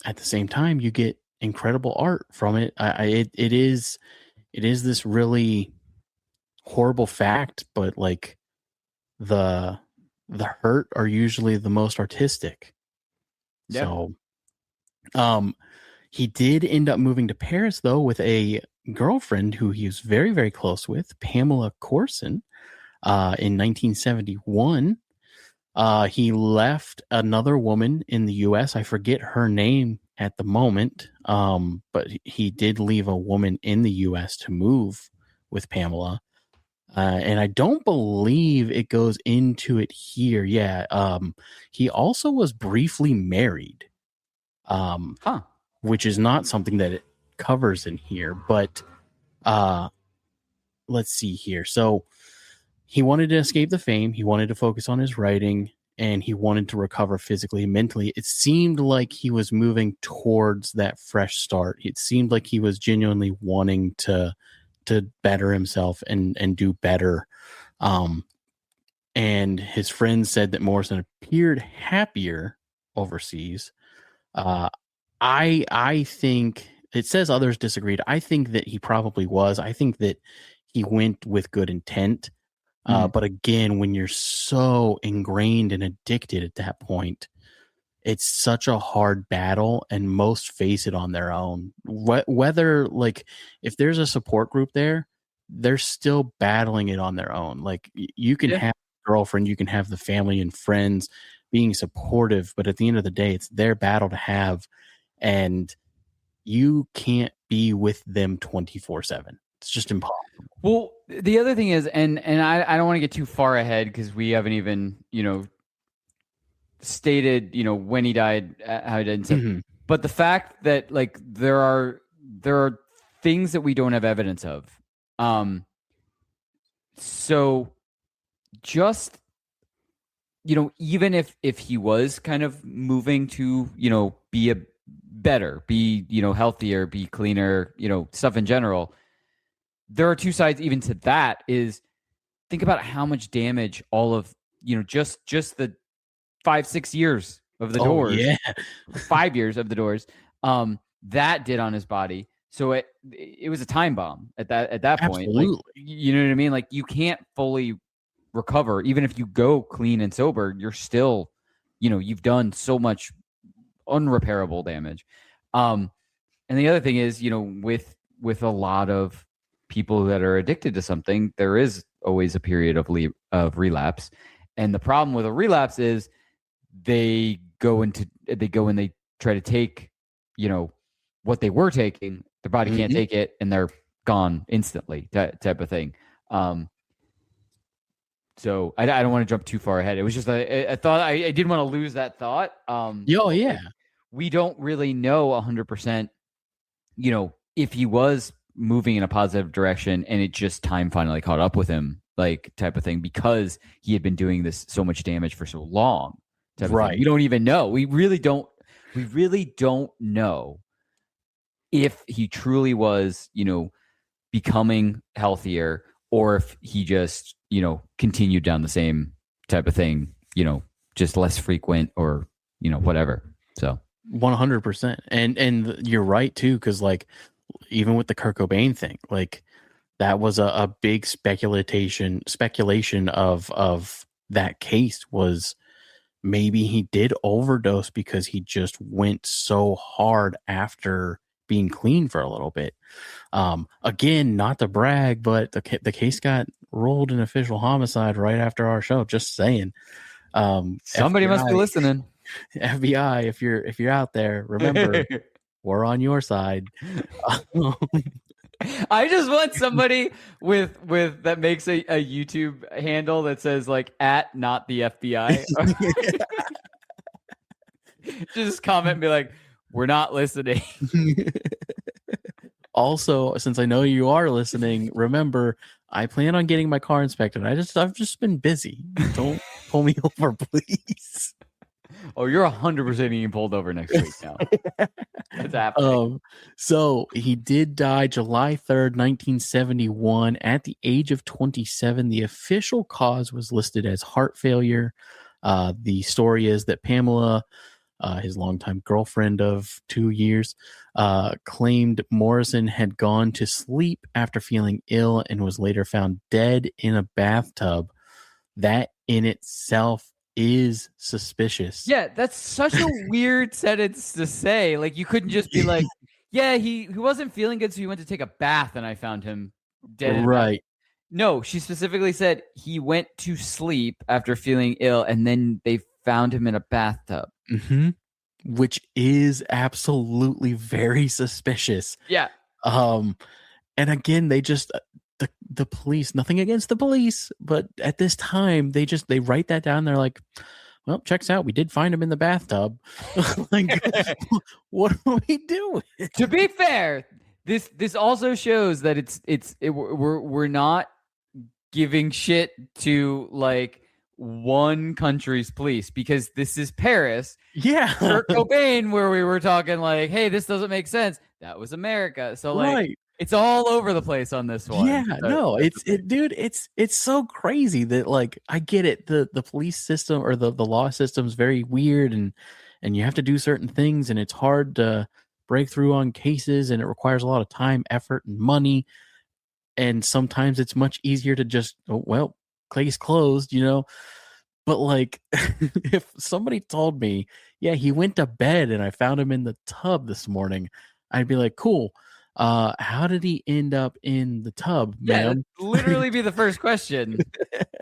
at the same time, you get incredible art from it. It is this really horrible fact, but like the hurt are usually the most artistic. Yeah. So, he did end up moving to Paris though with a girlfriend who he was very, very close with, Pamela Corson, in 1971. He left another woman in the U.S. I forget her name at the moment, but he did leave a woman in the U.S. to move with Pamela. And I don't believe it goes into it here. Yeah. He also was briefly married, which is not something that it covers in here. But let's see here. So he wanted to escape the fame. He wanted to focus on his writing, and he wanted to recover physically and mentally. It seemed like he was moving towards that fresh start. It seemed like he was genuinely wanting to better himself and do better. And his friends said that Morrison appeared happier overseas. I think it says others disagreed. I think that he probably was. I think that he went with good intent. But again, when you're so ingrained and addicted at that point, it's such a hard battle, and most face it on their own. Whether like if there's a support group there, they're still battling it on their own. Like you can have a girlfriend, you can have the family and friends being supportive, but at the end of the day, it's their battle to have, and you can't be with them 24/7. It's just impossible. Well, the other thing is, and I don't want to get too far ahead because we haven't even, stated, when he died, how he died and stuff. But the fact that like there are things that we don't have evidence of. So just, even if he was kind of moving to, be a better, be, healthier, be cleaner, stuff in general, there are two sides even to that. Is think about how much damage all of, just the 5-6 years of the Doors, 5 years of the Doors, that did on his body. So it was a time bomb at that point. Like, you know what I mean? Like you can't fully recover. Even if you go clean and sober, you're still, you've done so much unrepairable damage. And the other thing is, with a lot of people that are addicted to something, there is always a period of relapse. And the problem with a relapse is they go and they try to take, what they were taking, their body can't take it, and they're gone instantly, that type of thing. So I don't want to jump too far ahead. It was just I thought I didn't want to lose that thought. Like, we don't really know 100%, if he was moving in a positive direction and it just time finally caught up with him, like type of thing, because he had been doing this so much damage for so long. Right. We don't even know. We really don't know if he truly was, becoming healthier, or if he just, continued down the same type of thing, just less frequent, or, whatever. So 100%. And you're right too. 'Cause like, even with the Kurt Cobain thing, like that was a big speculation of that case was maybe he did overdose because he just went so hard after being clean for a little bit. Again, not to brag, but the case got rolled in official homicide right after our show. Just saying. Somebody FBI, must be listening. FBI, if you're out there, remember we're on your side. I just want somebody with that makes a YouTube handle that says like @not the FBI. Just comment and be like, we're not listening. Also, since I know you are listening, remember I plan on getting my car inspected. I've just been busy. Don't pull me over, please. Oh, you're 100% being pulled over next week now. That's happening. So he did die July 3rd, 1971, at the age of 27. The official cause was listed as heart failure. The story is that Pamela, his longtime girlfriend of 2 years, claimed Morrison had gone to sleep after feeling ill and was later found dead in a bathtub. That in itself is suspicious. Yeah, that's such a weird sentence to say. Like, you couldn't just be like, yeah, he wasn't feeling good, so he went to take a bath and I found him dead in a bath. Right. No, she specifically said he went to sleep after feeling ill and then they found him in a bathtub. Mm-hmm. Which is absolutely very suspicious. Yeah. And again, they just the police, nothing against the police, but at this time they write that down. They're like, well, checks out. We did find him in the bathtub. Like, what are we doing? To be fair, this also shows that we're not giving shit to like one country's police, because this is Paris. Yeah. Kurt Cobain, where we were talking like, hey, this doesn't make sense. That was America. So like, right. It's all over the place on this one. Yeah, so, no, dude, it's so crazy that, like, I get it. The police system or the law system is very weird, and you have to do certain things, and it's hard to break through on cases, and it requires a lot of time, effort, and money. And sometimes it's much easier to just, oh, well, case closed, you know. But like, if somebody told me, yeah, he went to bed and I found him in the tub this morning, I'd be like, cool. How did he end up in the tub, yeah, ma'am? that'd literally be the first question.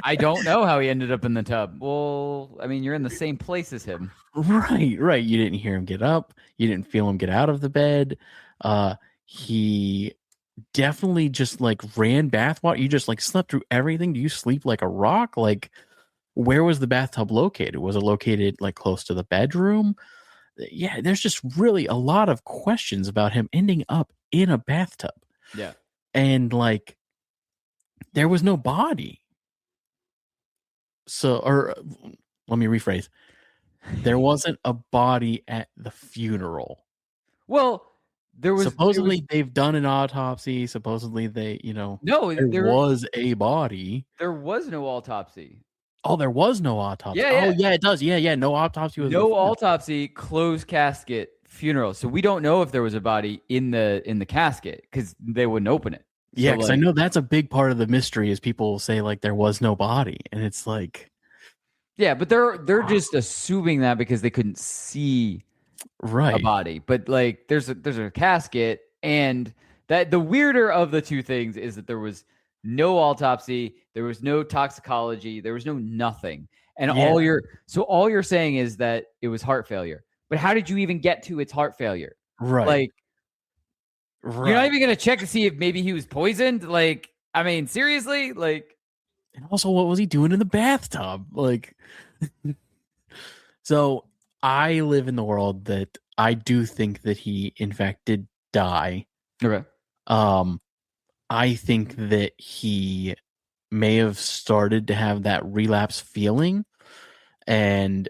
I don't know how he ended up in the tub. Well, I mean, you're in the same place as him. Right. You didn't hear him get up. You didn't feel him get out of the bed. He definitely just like ran bathwater. You just like slept through everything. Do you sleep like a rock? Like, where was the bathtub located? Was it located like close to the bedroom? Yeah, there's just really a lot of questions about him ending up in a bathtub. Yeah. And like, there was no body. So, or let me rephrase. There wasn't a body at the funeral. Well, supposedly they've done an autopsy. Supposedly they, no, there was a body. There was no autopsy. Oh, there was no autopsy. Yeah, oh, yeah, it does. Yeah. No autopsy was no autopsy, closed casket funeral. So we don't know if there was a body in the casket because they wouldn't open it. Yeah, because I know that's a big part of the mystery is people say like there was no body, and it's like, yeah, but they're just assuming that because they couldn't see a body. But like, there's a casket, and that the weirder of the two things is that there was no autopsy, there was no toxicology, there was no nothing. And all you're saying is that it was heart failure. But how did you even get to its heart failure? Right. Like, you're not even going to check to see if maybe he was poisoned? Like, I mean, seriously? Like, and also, what was he doing in the bathtub? Like, so I live in the world that I do think that he, in fact, did die. Okay. I think that he may have started to have that relapse feeling. And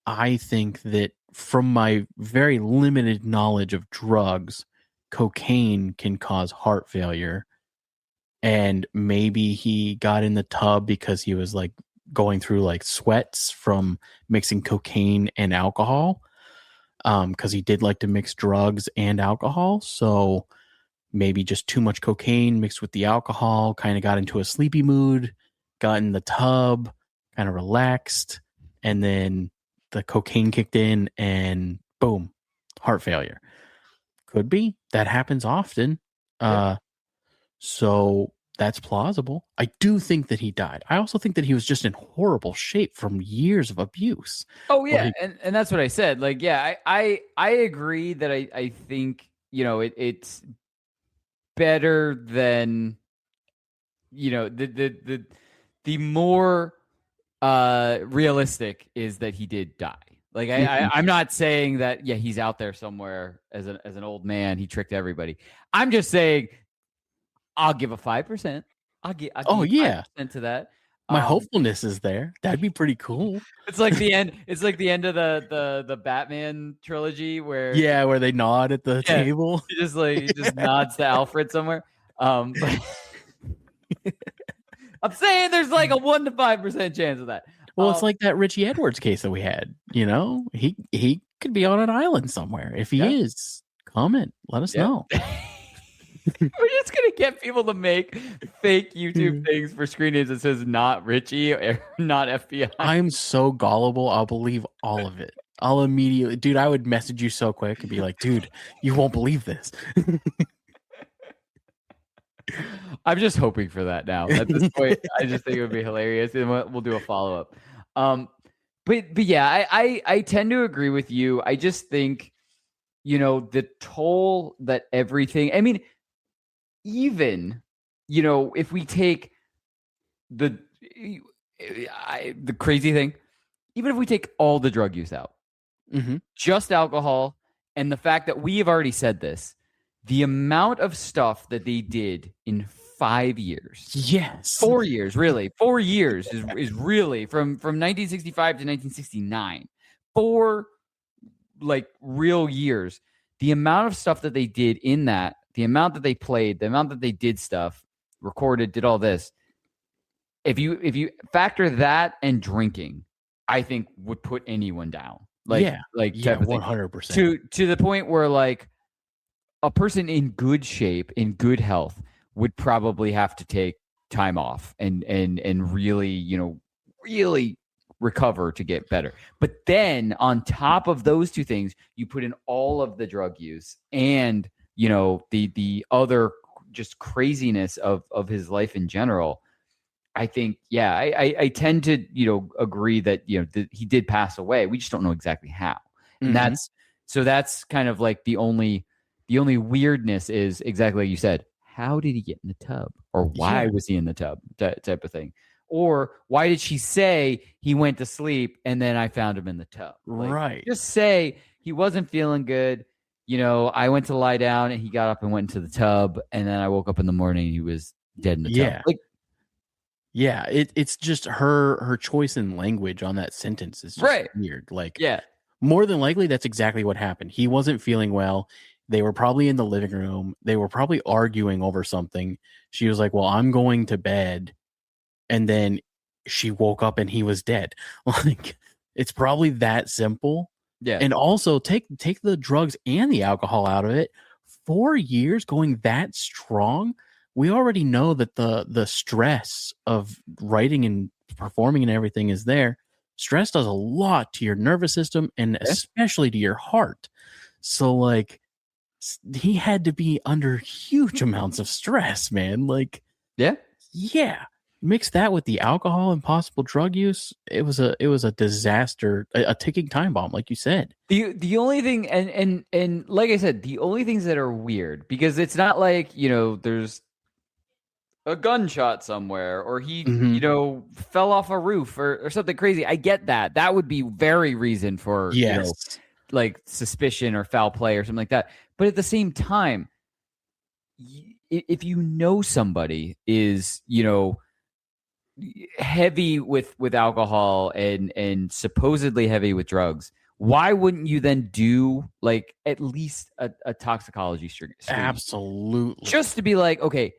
I think that from my very limited knowledge of drugs, cocaine can cause heart failure. And maybe he got in the tub because he was like going through like sweats from mixing cocaine and alcohol. Because he did like to mix drugs and alcohol. So maybe just too much cocaine mixed with the alcohol, kind of got into a sleepy mood, got in the tub, kind of relaxed, and then the cocaine kicked in and boom, heart failure. Could be. That happens often. So that's plausible. I do think that he died. I also think that he was just in horrible shape from years of abuse. Oh yeah, and that's what I said. Like, yeah, I agree that I think, it's better than, the more realistic is that he did die. Like Mhm. I'm not saying that he's out there somewhere as an old man. He tricked everybody. I'm just saying I'll give a 5%. I'll give Oh you yeah, 5% to that. my Um, hopefulness is there. That'd be pretty cool. it's like the end. It's like the end of the Batman trilogy where Yeah, where they nod at the yeah, table. he just nods to Alfred somewhere. But I'm saying there's like a 1 to 5% chance of that. Well, it's like that Richie Edwards case that we had. You know, he could be on an island somewhere. If he Yeah, is, comment. Let us yeah. know. We're just gonna get people to make fake YouTube things for screen names that says not Richie or not FBI. I'm so gullible. I'll believe all of it. I'll immediately, dude. I would message you so quick and be like, dude, you won't believe this. I'm just hoping for that now. At this point, I just think it would be hilarious, and we'll do a follow up. But yeah, I tend to agree with you. I just think the toll that everything. I mean, even if we take the crazy thing, even if we take all the drug use out, just alcohol, and the fact that we have already said this, the amount of stuff that they did in 5 years, Yes, 4 years, really, 4 years is really from 1965 to 1969, 4 like real years. The amount of stuff that they did in that, the amount that they played, the amount that they did stuff, recorded, did all this. If you factor that and drinking, I think would put anyone down. yeah, 100%. To the point where like a person in good shape, in good health, would probably have to take time off and really, really recover to get better. But then on top of those two things, you put in all of the drug use and the other just craziness of his life in general. I think, yeah, I tend to, agree that, he did pass away. We just don't know exactly how. And that's kind of like the only weirdness is exactly like you said. How did he get in the tub? Or why was he in the tub? That type of thing. Or why did she say he went to sleep and then I found him in the tub? Like, right. Just say he wasn't feeling good. I went to lie down and he got up and went into the tub. And then I woke up in the morning and he was dead in the tub. Like, yeah, it's just her choice in language on that sentence is just weird. Like, more than likely, that's exactly what happened. He wasn't feeling well. They were probably in the living room. They were probably arguing over something. She was like, well, I'm going to bed. And then she woke up and he was dead. Like, it's probably that simple. Yeah. And also take the drugs and the alcohol out of it. 4 years going that strong. We already know that the stress of writing and performing and everything is there. Stress does a lot to your nervous system and especially to your heart. So like he had to be under huge amounts of stress, man. Like, yeah. Mix that with the alcohol and possible drug use. It was a disaster, a ticking time bomb, like you said. The only thing, and like I said, the only things that are weird, because it's not like, there's a gunshot somewhere or he, fell off a roof or something crazy. I get that. That would be very reason for, like suspicion or foul play or something like that. But at the same time, if somebody is, heavy with alcohol and supposedly heavy with drugs, why wouldn't you then do like at least a toxicology screen? Absolutely. Just to be like, okay,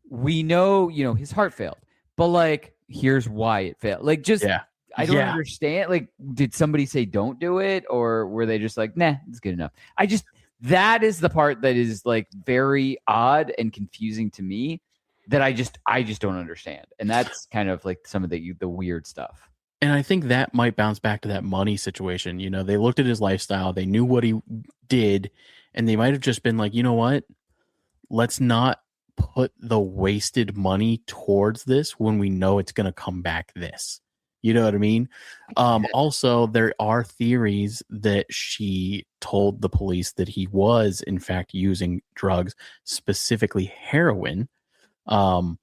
we know, his heart failed, but like, here's why it failed. Like, just, I don't understand. Like, did somebody say don't do it? Or were they just like, nah, it's good enough? That is the part that is like very odd and confusing to me that I just don't understand. And that's kind of like some of the weird stuff. And I think that might bounce back to that money situation. They looked at his lifestyle, they knew what he did, and they might have just been like, you know what? Let's not put the wasted money towards this when we know it's going to come back this. You know what I mean? Also, there are theories that she told the police that he was, in fact, using drugs, specifically heroin. Now,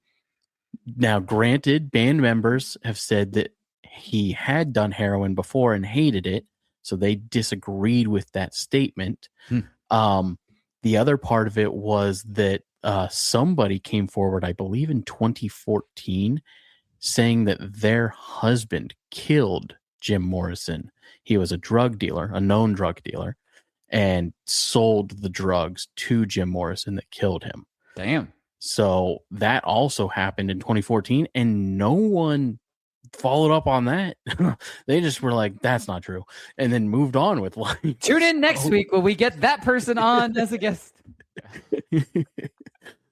granted, band members have said that he had done heroin before and hated it. So they disagreed with that statement. Hmm. The other part of it was that somebody came forward, I believe in 2014, saying that their husband killed Jim Morrison. He was a drug dealer, a known drug dealer, and sold the drugs to Jim Morrison that killed him. Damn. So that also happened in 2014, and no one followed up on that. They just were like, that's not true, and then moved on with life. Tune in next week when we get that person on as a guest.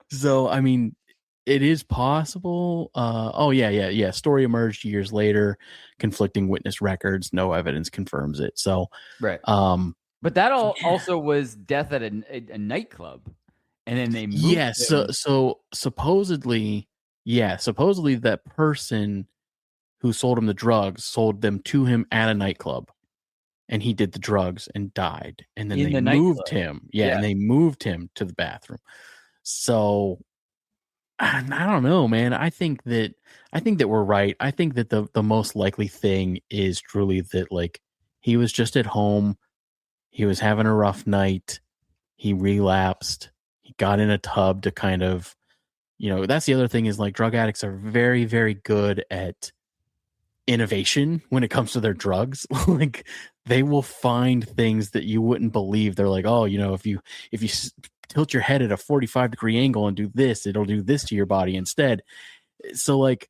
So, I mean, it is possible. Story emerged years later, conflicting witness records, no evidence confirms it. So, right. But that also was death at a nightclub, and then they moved. Yeah. So supposedly that person who sold him the drugs sold them to him at a nightclub, and he did the drugs and died. And then they moved him. Yeah, and they moved him to the bathroom. So I don't know, man. I think that we're right. I think that the most likely thing is truly that, like, he was just at home. He was having a rough night. He relapsed. He got in a tub to kind of, that's the other thing is, like, drug addicts are very, very good at innovation when it comes to their drugs. Like, they will find things that you wouldn't believe. They're like, oh, if you tilt your head at a 45-degree angle and do this, it'll do this to your body instead. So, like,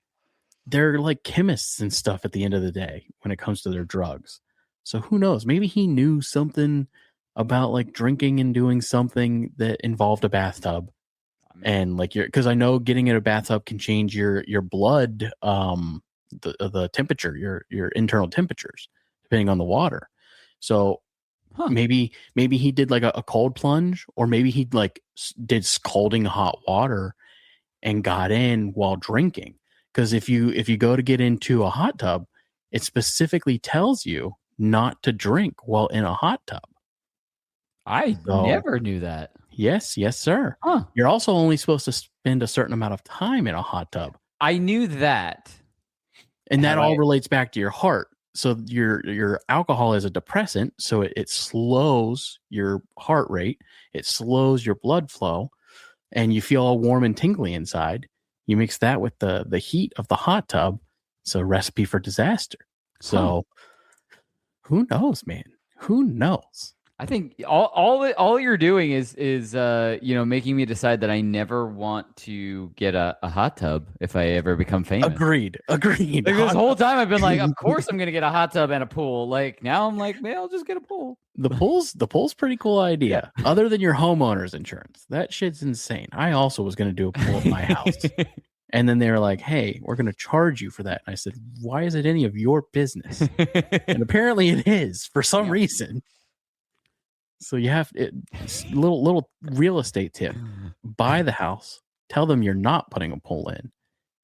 they're like chemists and stuff at the end of the day when it comes to their drugs. So who knows? Maybe he knew something about, like, drinking and doing something that involved a bathtub. And, like, because I know getting in a bathtub can change your blood, the temperature, your internal temperatures, depending on the water. So maybe he did like a cold plunge, or maybe he like did scalding hot water and got in while drinking. Because if you go to get into a hot tub, it specifically tells you not to drink while in a hot tub. I never knew that. Yes, sir. Huh. You're also only supposed to spend a certain amount of time in a hot tub. I knew that. And that all relates back to your heart. So your alcohol is a depressant, so it slows your heart rate, it slows your blood flow, and you feel all warm and tingly inside. You mix that with the heat of the hot tub, it's a recipe for disaster. So who knows, man? Who knows? I think all you're doing is making me decide that I never want to get a hot tub if I ever become famous. Agreed. Like, this whole time I've been like, of course I'm gonna get a hot tub and a pool. Like, now I'm like, man, I'll just get a pool. The pool's pretty cool idea. Yeah. Other than your homeowner's insurance, that shit's insane. I also was gonna do a pool at my house. And then they were like, hey, we're going to charge you for that. And I said, why is it any of your business? And apparently it is for some reason. So you have little real estate tip: buy the house, tell them you're not putting a pool in, and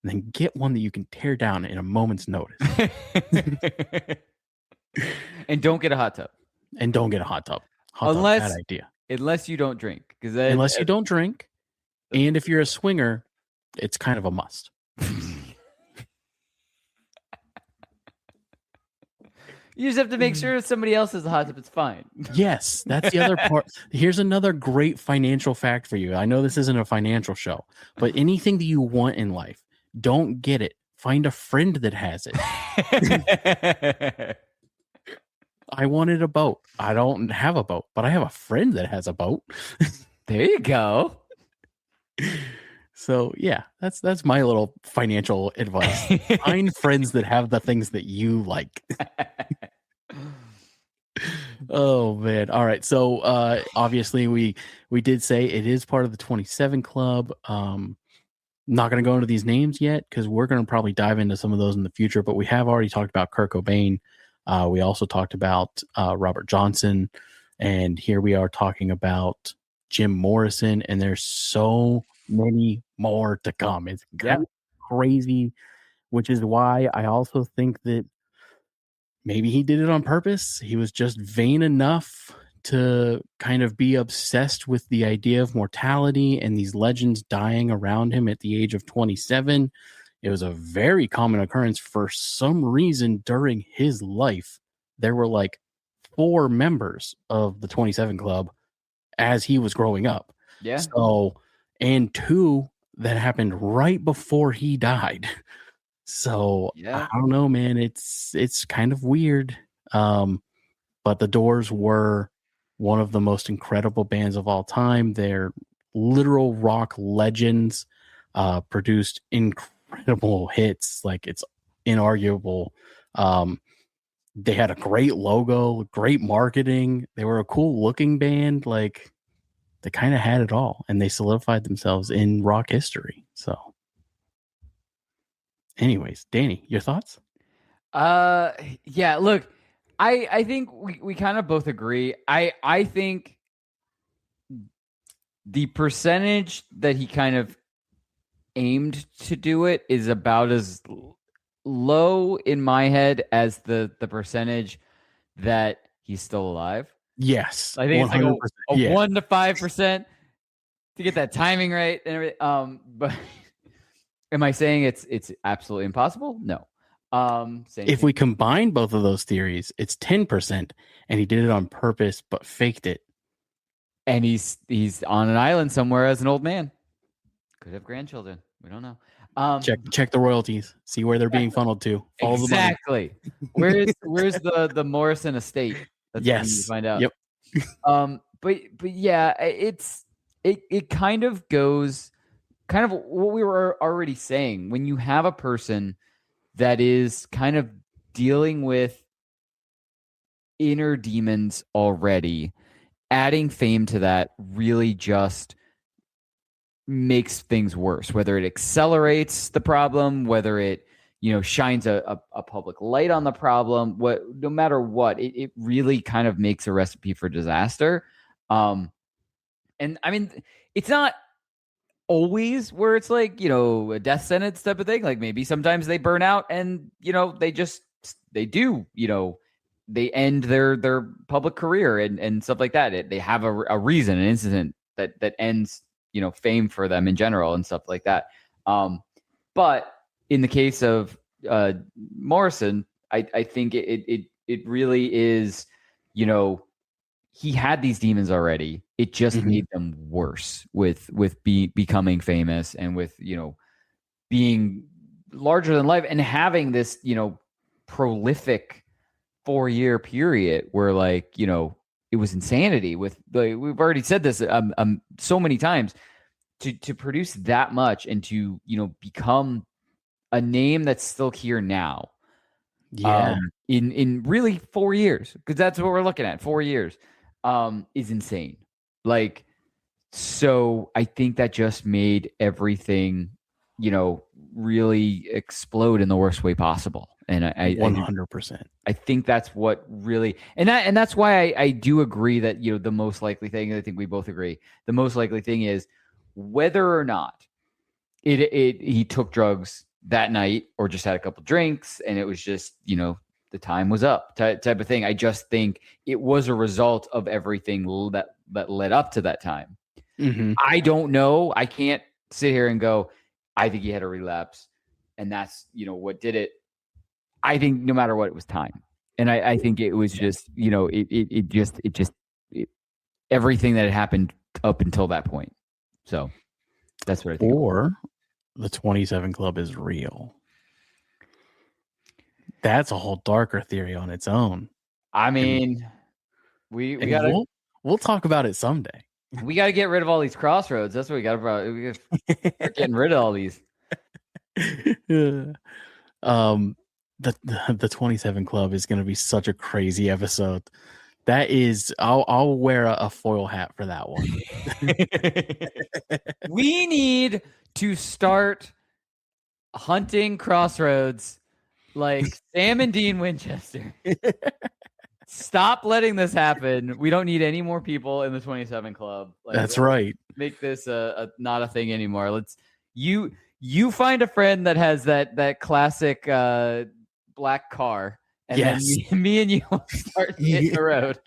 then get one that you can tear down in a moment's notice. And don't get a hot tub. Bad idea. Unless you don't drink. Unless you don't drink, and if you're a swinger, it's kind of a must. You just have to make sure somebody else has a hot tub. It's fine. Yes, that's the other part. Here's another great financial fact for you. I know this isn't a financial show, but anything that you want in life, don't get it. Find a friend that has it. I wanted a boat. I don't have a boat, but I have a friend that has a boat. There you go. So yeah, that's my little financial advice. Find friends that have the things that you like. Oh man. All right. So obviously we did say it is part of the 27 Club. Not going to go into these names yet because we're going to probably dive into some of those in the future, but we have already talked about Kurt Cobain. We also talked about Robert Johnson, and here we are talking about Jim Morrison, and there's so many more to come. It's crazy, which is why I also think that maybe he did it on purpose. He was just vain enough to kind of be obsessed with the idea of mortality and these legends dying around him at the age of 27. It was a very common occurrence for some reason during his life. There were like 4 members of the 27 Club as he was growing up. Yeah. So, and 2 that happened right before he died. So Yeah. I don't know, man. It's kind of weird. But the Doors were one of the most incredible bands of all time. They're literal rock legends, produced incredible hits. Like, it's inarguable. They had a great logo, great marketing. They were a cool looking band. Like, they kind of had it all, and they solidified themselves in rock history. So anyways, Danny, your thoughts? Yeah, look, I think we kind of both agree. I think the percentage that he kind of aimed to do it is about as low in my head as the percentage that he's still alive. Yes. I think it's like a yeah. 1 to 5% to get that timing right and everything. But am I saying it's absolutely impossible? No. If we combine both of those theories, it's 10%, and he did it on purpose but faked it. And he's on an island somewhere as an old man. Could have grandchildren. We don't know. Check the royalties. See where they're being funneled to. Follow exactly. Where's the Morrison estate? That's what we need to find out. Yep. But yeah, it kind of goes kind of what we were already saying. When you have a person that is kind of dealing with inner demons already, adding fame to that really just makes things worse, whether it accelerates the problem, whether it, shines a public light on the problem, no matter what, it really kind of makes a recipe for disaster. And I mean, it's not always where it's like, a death sentence type of thing. Like, maybe sometimes they burn out and, they end their public career and stuff like that. They have a reason, an incident that ends, fame for them in general and stuff like that. But in the case of Morrison, I think it really is, he had these demons already. It just made them worse with becoming famous and with, being larger than life and having this, prolific 4-year period where, like, it was insanity with we've already said this so many times, to produce that much and to, become a name that's still here now. Yeah. In really 4 years, because that's what we're looking at. 4 years is insane. Like, so I think that just made everything, really explode in the worst way possible. And I 100%. I think that's what really, and that's why I do agree that, the most likely thing, I think we both agree, the most likely thing is whether or not he took drugs that night or just had a couple drinks and it was just, the time was up type of thing. I just think it was a result of everything that led up to that time. I don't know. I can't sit here and go, I think he had a relapse and that's, what did it. I think no matter what, it was time. And I think it was just, everything that had happened up until that point. So that's what I think. Or the 27 Club is real. That's a whole darker theory on its own. I mean, we gotta we'll talk about it someday. We gotta get rid of all these crossroads. That's what we gotta start getting rid of all these. The 27 Club is going to be such a crazy episode. That is, I'll wear a foil hat for that one. We need to start hunting crossroads like Sam and Dean Winchester. Stop letting this happen. We don't need any more people in the 27 Club. Like, that's right. Make this not a thing anymore. Let's you find a friend that has that classic black car, and then me and you will start hitting the road.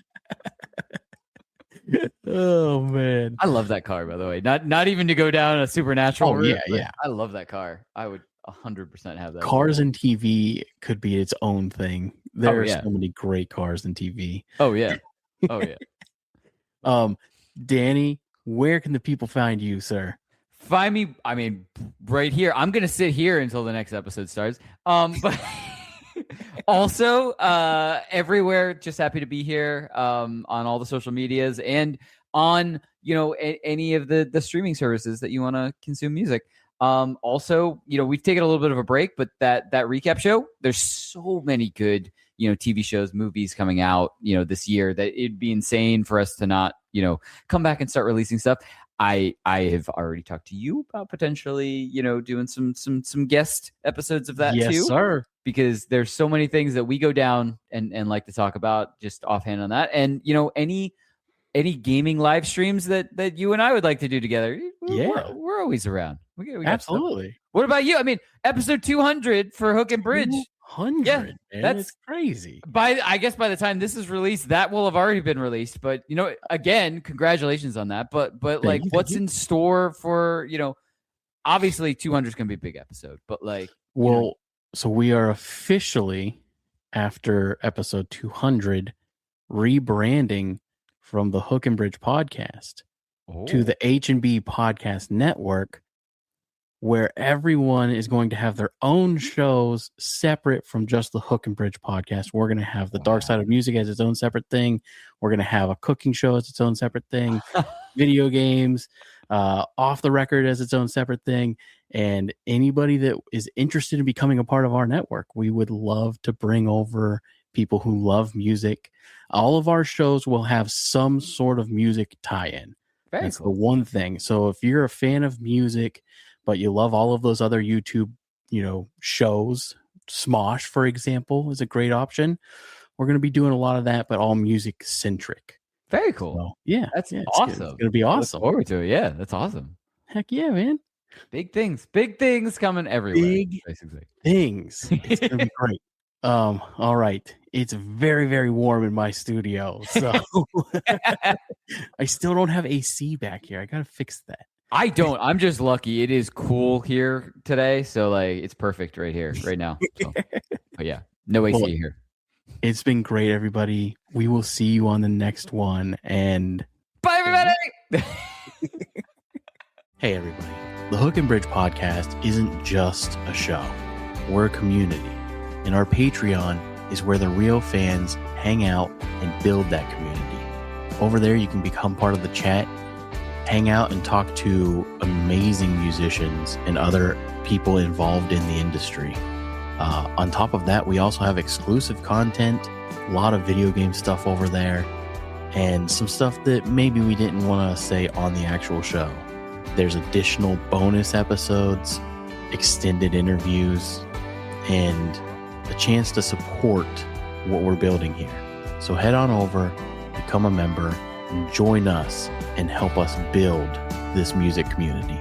Oh man, I love that car, by the way. Not even to go down a supernatural route. Yeah. I love that car. I 100% have that. Cars and TV could be its own thing. There are yeah. so many great cars and TV. Oh yeah. Oh yeah. Danny, where can the people find you, sir? Find me, I mean, right here. I'm gonna sit here until the next episode starts. But also everywhere, just happy to be here. On all the social medias and on any of the streaming services that you want to consume music. Also, we've taken a little bit of a break, but that recap show, there's so many good TV shows, movies coming out this year that it'd be insane for us to not come back and start releasing stuff. I have already talked to you about potentially doing some guest episodes of that too. Yes, sir. Because there's so many things that we go down and like to talk about just offhand on that. And any gaming live streams that you and I would like to do together, we're always around. We Absolutely. Stuff. What about you? I mean, episode 200 for Hook and Bridge. 200, yeah, man. That's crazy. I guess by the time this is released, that will have already been released. But again, congratulations on that. But like, what's in store for obviously 200 is gonna be a big episode. But like, so we are officially after episode 200 rebranding from the Hook and Bridge podcast to the H&B Podcast Network, where everyone is going to have their own shows separate from just the Hook and Bridge podcast. We're going to have the Dark Side of Music as its own separate thing. We're going to have a cooking show as its own separate thing, video games, off the record as its own separate thing. And anybody that is interested in becoming a part of our network, we would love to bring over people who love music. All of our shows will have some sort of music tie-in. That's cool. The one thing. So if you're a fan of music, but you love all of those other YouTube, shows, Smosh, for example, is a great option. We're going to be doing a lot of that, but all music centric. Very cool. So, yeah. That's awesome. It's going to be awesome. Look forward to it. Yeah, that's awesome. Heck yeah, man. Big things coming everywhere. Big basically. Things. It's going to be great. All right. It's very, very warm in my studio. So I still don't have AC back here. I got to fix that. I don't. I'm just lucky. It is cool here today. So like it's perfect right here, right now. So, but yeah, no AC here. It's been great, everybody. We will see you on the next one. And bye, everybody. Hey, everybody. The Hook and Bridge podcast isn't just a show. We're a community. And our Patreon is where the real fans hang out and build that community. Over there, you can become part of the chat, hang out and talk to amazing musicians and other people involved in the industry. On top of that, we also have exclusive content, a lot of video game stuff over there, and some stuff that maybe we didn't want to say on the actual show. There's additional bonus episodes, extended interviews, and a chance to support what we're building here. So head on over, become a member, and join us and help us build this music community.